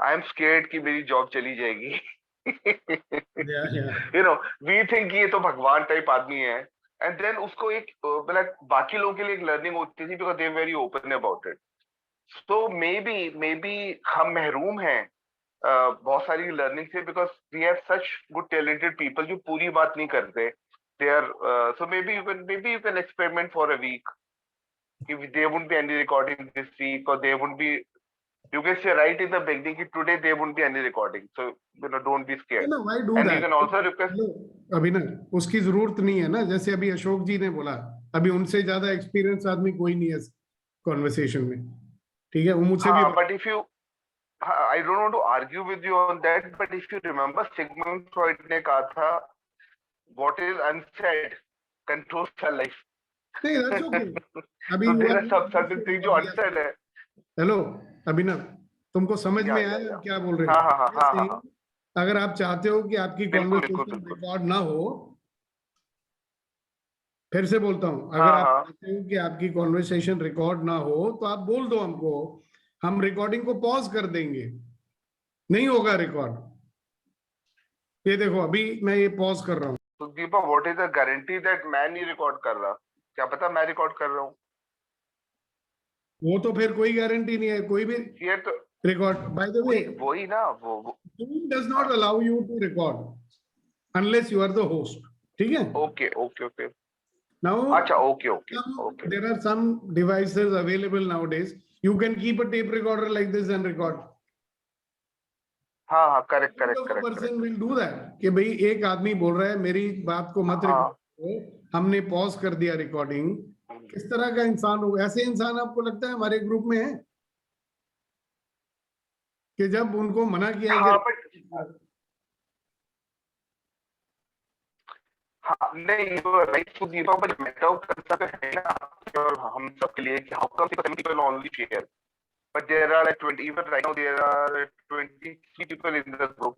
I am scared कि मेरी job चली जाएगी. You know, we think ये तो भगवान type आदमी है. And then उसको एक मतलब बाकी लोगों के लिए एक learning होती थी because they are very open about it. So maybe हम महरूम हैं बहुत सारी learning से because we have such good talented people जो पूरी बात नहीं करते. They are so maybe you can experiment for a week. If there won't be any recording this week, or there won't be, you can say right in the beginning today there won't be any recording, so don't be scared. No, why do and that? You can also request. अभिनव, उसकी जरूरत नहीं है ना. जैसे अभी अशोक जी ने बोला, अभी उनसे ज्यादा एक्सपीरियंस आदमी कोई नहीं है कॉन्वर्सेशन में. ठीक है, वो मुझसे भी. But if you, I don't want to argue with you on that, but if you remember, Sigmund Freud ने कहा था, what is unsaid controls your life. नहीं, that's okay. अभी so there are certain things जो unsaid है. Hello अभिनव, तुमको समझ में आया क्या बोल रहे हैं? अगर आप चाहते हो कि आपकी कॉन्वर्सेशन रिकॉर्ड ना हो, फिर से बोलता हूं, अगर आप चाहते हो कि आपकी कॉन्वर्सेशन रिकॉर्ड ना हो तो आप बोल दो हमको, हम रिकॉर्डिंग को पॉज कर देंगे. नहीं होगा रिकॉर्ड. ये देखो अभी मैं ये पॉज कर रहा हूँ. Sukhdeepak, what is the guarantee that मैं नहीं रिकॉर्ड कर रहा? क्या पता मैं रिकॉर्ड कर रहा हूँ? वो तो फिर कोई गारंटी नहीं है. कोई भी रिकॉर्ड, बाय द वे, वही ना, वो Zoom does not allow you to record unless you are the host. ठीक है? Okay. Now, अच्छा, okay. There are some devices available nowadays. You can keep a tape recorder like this and record. हाँ, correct. Person will do that. कि भाई एक आदमी बोल रहा है, मेरी बात को मत रिकॉर्ड करो, हमने पॉज कर दिया रिकॉर्डिंग. किस तरह का इंसान होगा? ऐसे इंसान आपको लगता है हमारे ग्रुप में है कि जब उनको मना किया नहीं, right Sukhdeepak, but matter of concern है ना और हम सब के लिए कि how come people only share, but there are like 20, even right now there are 23 people in the group.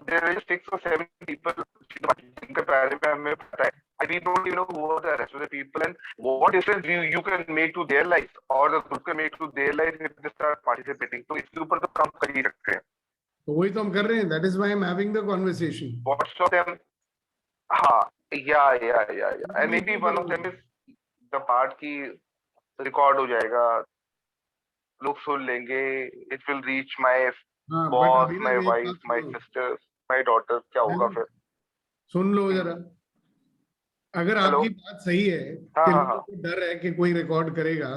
There is 6 or 7 people जिनके बारे में हमें पता है. We don't even know who are the rest of the people and what difference you can make to their life or the group can make to their life if they start participating. तो इसके ऊपर तो काम कर ही सकते हैं. तो वही तो हम कर रहे हैं. That is why I'm having the conversation. What's of them? हाँ, yeah. And maybe one of them is the part की record हो जाएगा, लोग सुन लेंगे. It will reach my boss, my wife, my sisters, my daughters. क्या होगा फिर? सुन लो जरा. अगर आपकी बात सही है कि लोगों को डर है कि कोई रिकॉर्ड करेगा,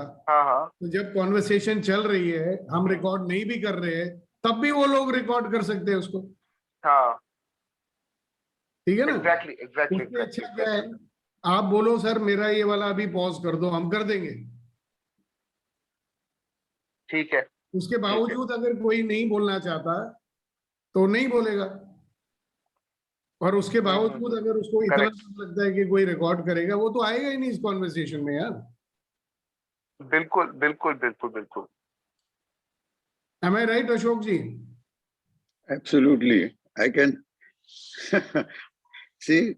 तो जब कॉन्वर्सेशन चल रही है, हम रिकॉर्ड नहीं भी कर रहे हैं, तब भी वो लोग रिकॉर्ड कर सकते हैं उसको. हाँ, ठीक है ना? एग्जैक्टली. उससे अच्छा क्या है, आप बोलो सर मेरा ये वाला अभी पॉज कर दो, हम कर देंगे. ठीक है. उसके बावजूद अगर कोई नहीं बोलना चाहता तो नहीं बोलेगा, और उसके बावजूद अगर उसको इतना लगता है कि कोई रिकॉर्ड करेगा, वो तो आएगा ही नहीं इस कॉन्वर्सेशन में यार. बिल्कुल. Am I right, Ashok ji? Absolutely. I can see.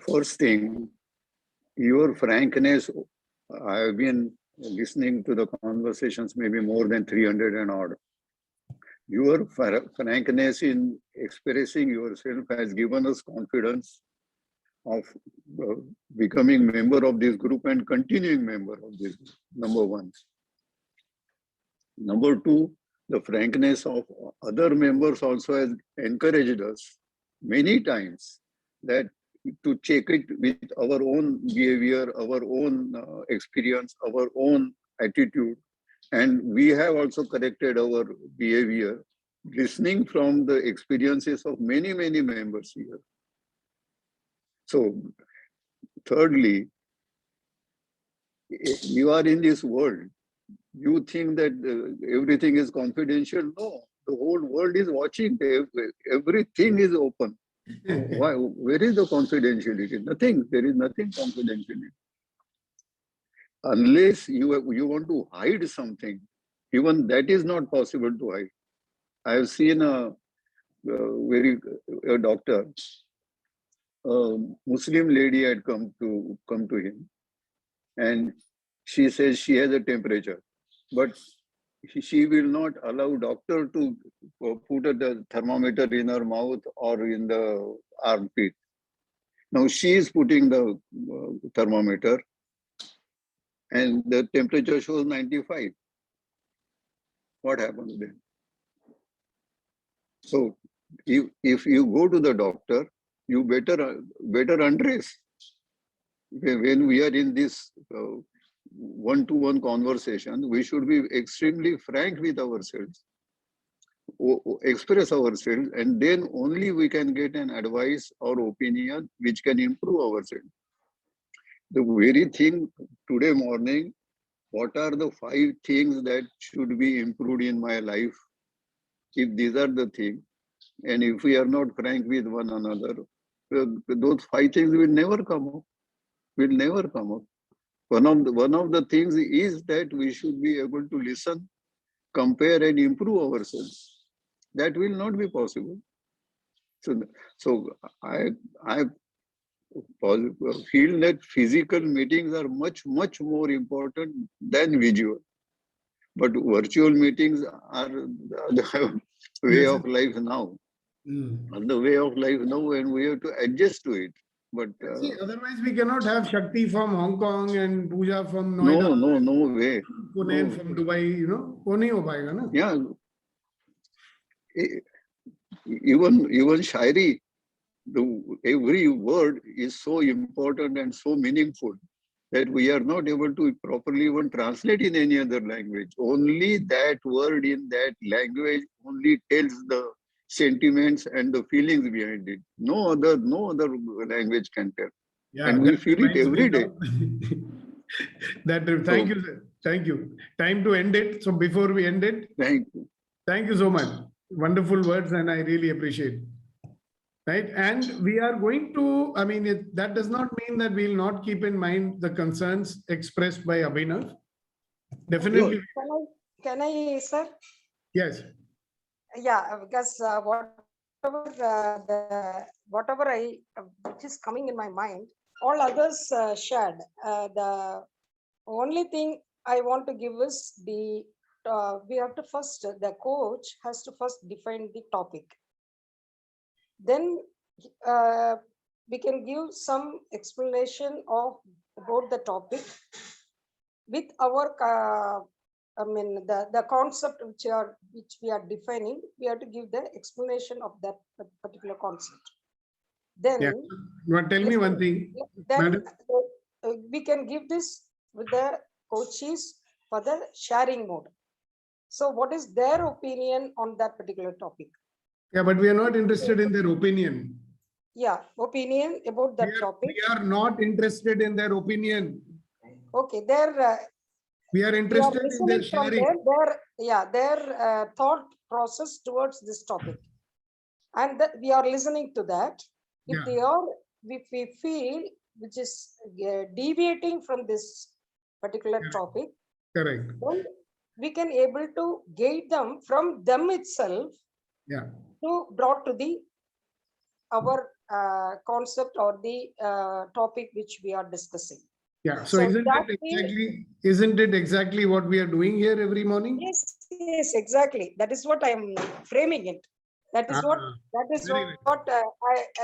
First thing, your frankness. I have been listening to the conversations maybe more than 300 and odd. Your frankness in expressing yourself has given us confidence of becoming member of this group and continuing member of this group, number one. Number two, the frankness of other members also has encouraged us many times that to check it with our own behavior, our own experience, our own attitude. And we have also corrected our behavior, listening from the experiences of many, many members here. So, thirdly, you are in this world. You think that everything is confidential. No, the whole world is watching. Everything is open. Why? Where is the confidentiality? Nothing. There is nothing confidential. Unless you want to hide something, even that is not possible to hide. I have seen a doctor, a Muslim lady had come to him, and she says she has a temperature, but she will not allow doctor to put the thermometer in her mouth or in the armpit. Now she is putting the thermometer and the temperature shows 95. What happens then? So if you go to the doctor, you better undress. When we are in this one-to-one conversation, we should be extremely frank with ourselves, express ourselves, and then only we can get an advice or opinion which can improve ourselves. The very thing today morning, what are the 5 things that should be improved in my life? If these are the things, and if we are not frank with one another, those 5 things will never come up. Will never come up. One of the things is that we should be able to listen, compare, and improve ourselves. That will not be possible. So I feel that physical meetings are much more important than visual. But virtual meetings are the way of life now. The way of life now, and we have to adjust to it. But see, otherwise we cannot have Shakti from Hong Kong and Pooja from Noida. No way. Punen from Dubai, wo nahi ho payega na. Yeah. Even Shairi, every word is so important and so meaningful that we are not able to properly even translate in any other language. Only that word in that language only tells the sentiments and the feelings behind it. No other language can tell. Yeah, and we feel it every day. Thank you, sir. Thank you. Time to end it. So before we end it, Thank you. Thank you so much. Wonderful words, and I really appreciate it. Right. And we are going to, I mean, that does not mean that we'll not keep in mind the concerns expressed by Abhinav. Definitely. Can I, sir? Yes. Yeah, because whatever which is coming in my mind, all others shared. The only thing I want to give is we have to first, the coach has to first define the topic. Then we can give some explanation about the topic with our the concept which we are defining. We have to give the explanation of that particular concept. Then tell me one thing. Then we can give this with the coaches for the sharing mode. So what is their opinion on that particular topic? Yeah, but we are not interested in their opinion. Yeah, opinion about that topic. We are not interested in their opinion. Okay, we are interested in their sharing. Their thought process towards this topic, and we are listening to that. If we feel which is deviating from this particular topic, correct, then we can able to guide them from them itself. Yeah. To brought to our concept or the topic which we are discussing. Yeah, so So that isn't it exactly what we are doing here every morning? Yes, exactly. That is what I am framing it. That is what very well.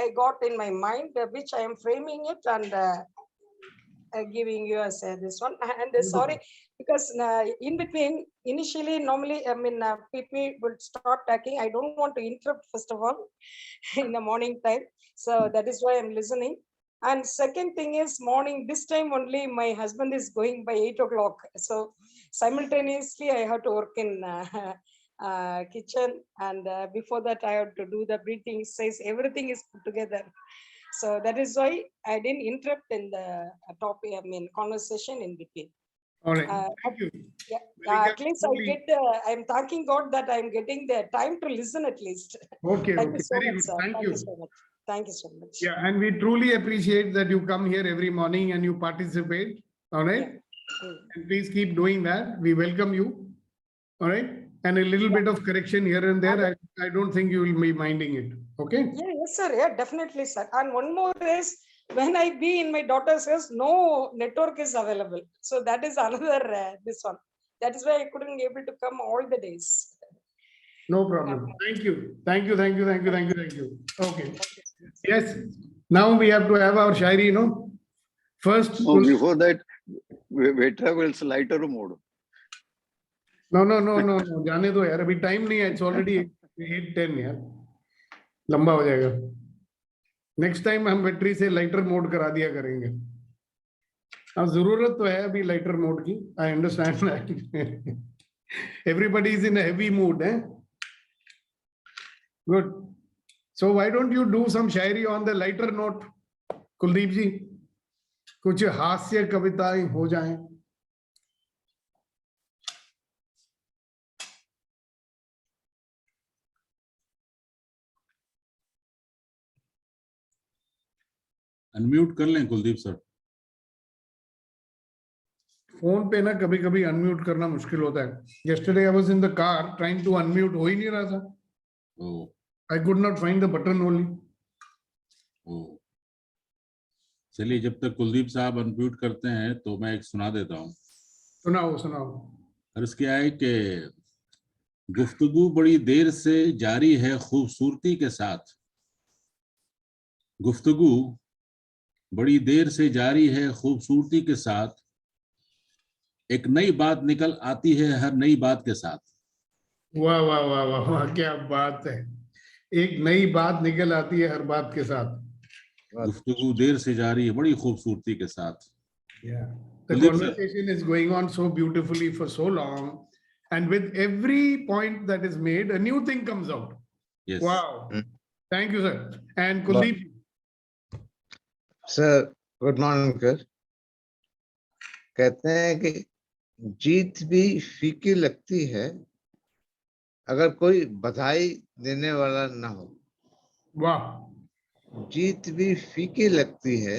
I got in my mind, which I am framing it and giving you as this one. And sorry, because in between, initially, normally, I mean, people will start talking. I don't want to interrupt, first of all, in the morning time. So that is why I'm listening. And second thing is morning, this time only my husband is going by 8 o'clock. So simultaneously I have to work in kitchen, and before that I have to do the breathing exercise. Everything is put together. So that is why I didn't interrupt in the topic, I mean, conversation in between. All right, thank you. At least I get, I'm thanking God that I'm getting the time to listen at least. Okay, Thank you so very much, good. sir. Thank you. So much. Thank you so much. Yeah, and we truly appreciate that you come here every morning and you participate. All right. And please keep doing that. We welcome you. All right. And a little bit of correction here and there. I don't think you will be minding it. Okay. Yeah, yes, sir. Yeah, definitely, sir. And one more is, when I be in my daughter's house, no network is available. So that is another this one. That is why I couldn't be able to come all the days. No problem. Thank you. Thank you. Thank you. Thank you. Thank you. Thank you. Okay. Yes. Now we have to have our shairi, no? First. No, before that, we travels lighter mode. No. जाने दो यार, अभी time नहीं है. It's already 8:10 यार. लंबा हो जाएगा. Next time हम बैटरी से lighter mode करा दिया करेंगे. अब जरूरत तो है अभी lighter mode की. I understand that. Everybody is in a heavy mood, eh? Good. So why don't you do some Shayari on the lighter note, Kuldeep जी? कुछ हास्य कविताएं हो जाएं. अनम्यूट कर लें कुलदीप सर. फोन पे ना कभी कभी अनम्यूट करना मुश्किल होता है. Yesterday I was in the car trying to unmute, हो ही नहीं रहा था. Oh. I could not find the button only. Oh. चलिए, जब तक कुलदीप साहब अनम्यूट करते हैं तो मैं एक सुना देता हूँ. सुनाओ. अर्ज क्या है कि गुफ्तगू बड़ी देर से जारी है खूबसूरती के साथ. गुफ्तगू बड़ी देर से जारी है खूबसूरती के साथ. एक नई बात निकल आती है हर नई बात के साथ. वाह वाह वाह वाह वाह, क्या बात है. एक नई बात निकल आती है हर बात के साथ. गुफ्तगू देर से जारी है बड़ी खूबसूरती के साथ. Yeah, the conversation is going on so beautifully for so long, and with every point that is made, a new thing comes out. Yes. Wow. Thank you, sir. And Kuldeep. Sir, good morning, sir. कहते हैं कि जीत भी फीकी लगती है अगर कोई बधाई देने वाला ना हो. वाह. जीत भी फीकी लगती है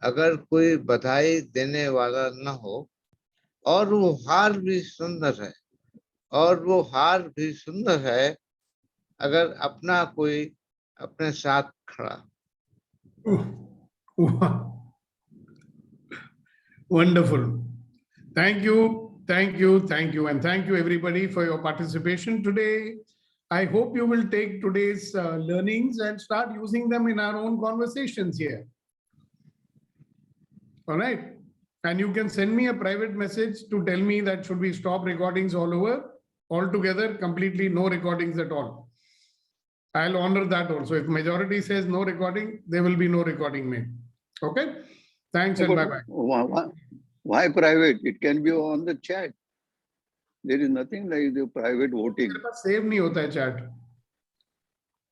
अगर कोई बधाई देने वाला ना हो. और वो हार भी सुंदर है, और वो हार भी सुंदर है अगर अपना कोई अपने साथ खड़ा. Wonderful. Thank you, and thank you everybody for your participation today. I hope you will take today's learnings and start using them in our own conversations here. All right. And you can send me a private message to tell me that should we stop recordings all over, altogether, completely no recordings at all. I'll honor that also. If majority says no recording, there will be no recording made. Okay. Thanks and bye-bye. Why private? It can be on the chat. There is nothing like the private voting. Save nahi hota hai chat.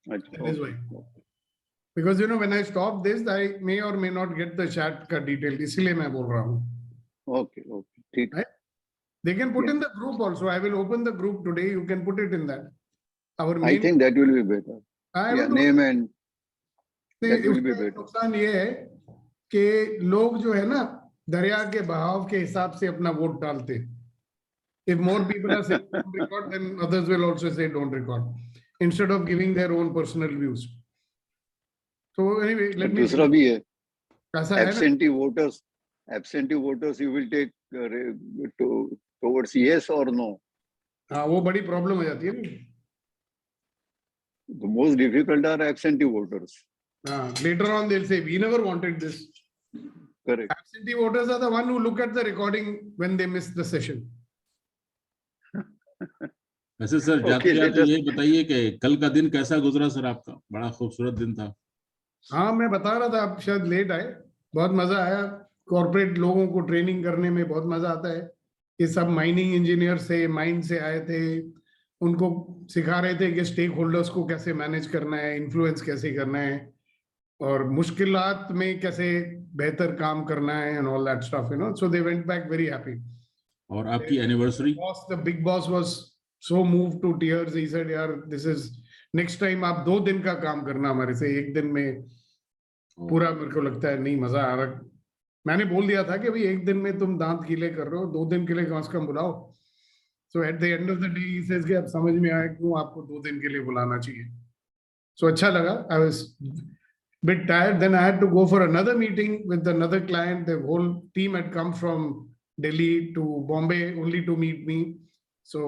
That is why. Because you know, when I stop this, I may or may not get the chat ka detail. Isliye main bol raha hu. Okay. Right? They can put in the group also. I will open the group today. You can put it in that. I think that will be better. Yeah, name and that will be better. नुकसान ये है कि लोग जो है ना दरिया के बहाव के हिसाब से अपना वोट डालते. If more people are saying don't record, then others will also say don't record, instead of giving their own personal views. So anyway, let me. दूसरा भी है. Absentee voters absentee voters you will take towards yes or no. हाँ वो बड़ी problem हो जाती है ना. The most difficult are absentee voters. Later on they'll say we never wanted this. Correct. Absentee voters are the one who look at the recording when they miss the session. वैसे sir जाते Okay, let जाते us- ये बताइए कि कल का दिन कैसा गुजरा सर आपका? बड़ा खूबसूरत दिन था. हाँ मैं बता रहा था, आप शायद लेट आए. बहुत मजा आया. कॉर्पोरेट लोगों को ट्रेनिंग करने में बहुत मजा आता है. ये सब माइनिंग इंजीनियर से, माइन से आए थे. उनको सिखा रहे थे कि स्टेक होल्डर्स को कैसे मैनेज करना है, इन्फ्लुएंस कैसे करना है, और मुश्किलात में कैसे बेहतर काम करना है, and all that stuff, you know. So they went back very happy. और आपकी anniversary? Boss, the big boss was so moved to tears. He said, "यार, this is next time आप 2 दिन का काम करना हमारे से, 1 दिन में पूरा मेरे को लगता है नहीं मजा आ रहा." मैंने बोल दिया था कि भाई 1 दिन में तुम दांत गीले कर रहे हो, 2 दिन के लिए कम से कम बुलाओ. So at the end of the day, he says कि अब समझ में आया क्यों आपको 2 दिन के लिए बुलाना चाहिए. So अच्छा लगा. I was bit tired. Then I had to go for another meeting with another client. The whole team had come from Delhi to Bombay only to meet me. So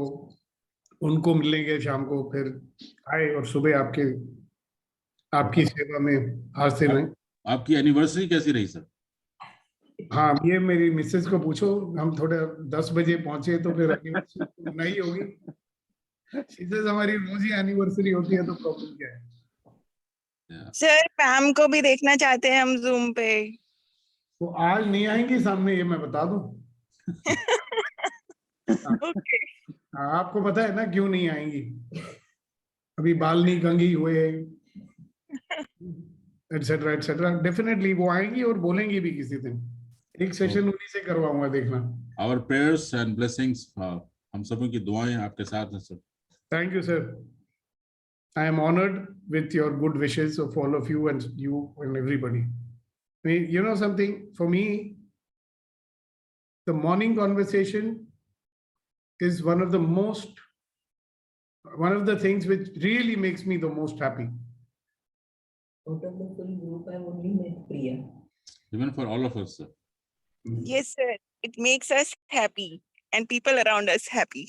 उनको मिलेंगे शाम को, फिर आए और सुबह आपकी सेवा में हाजिर हैं. आपकी एनिवर्सरी कैसी रही सर? हाँ, ये मेरी मिसेस को पूछो. हम थोड़े 10 बजे पहुंचे तो फिर एनिवर्सरी तो नहीं होगी. मिसेस हमारी रोज ही एनिवर्सरी होती है, तो प्रॉब्लम क्या है? सर मैम को भी देखना चाहते हैं हम जूम पे. वो आज नहीं आएंगी सामने, ये मैं बता दूं. ओके. आपको पता है ना क्यों नहीं आएंगी? अभी बाल नहीं कंघी हुए, एटसेट्रा एटसेट्रा. डेफिनेटली वो आएंगी और बोलेंगी भी किसी दिन. एक सेशन उन्हीं से करवाऊंगा, देखना. Our prayers and blessings, हम सबों की दुआएं आपके साथ हैं sir. Thank you, sir. I am honored with your good wishes of all of you and everybody. I mean, you know something, for me, the morning conversation is one of the things which really makes me the most happy. Out of the full group, I only met Priya. Even for all of us, sir. Yes, sir. It makes us happy and people around us happy.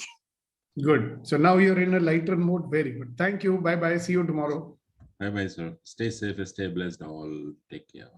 Good. So now you're in a lighter mood. Very good. Thank you. Bye bye. See you tomorrow. Bye bye, sir. Stay safe, stay blessed all. Take care.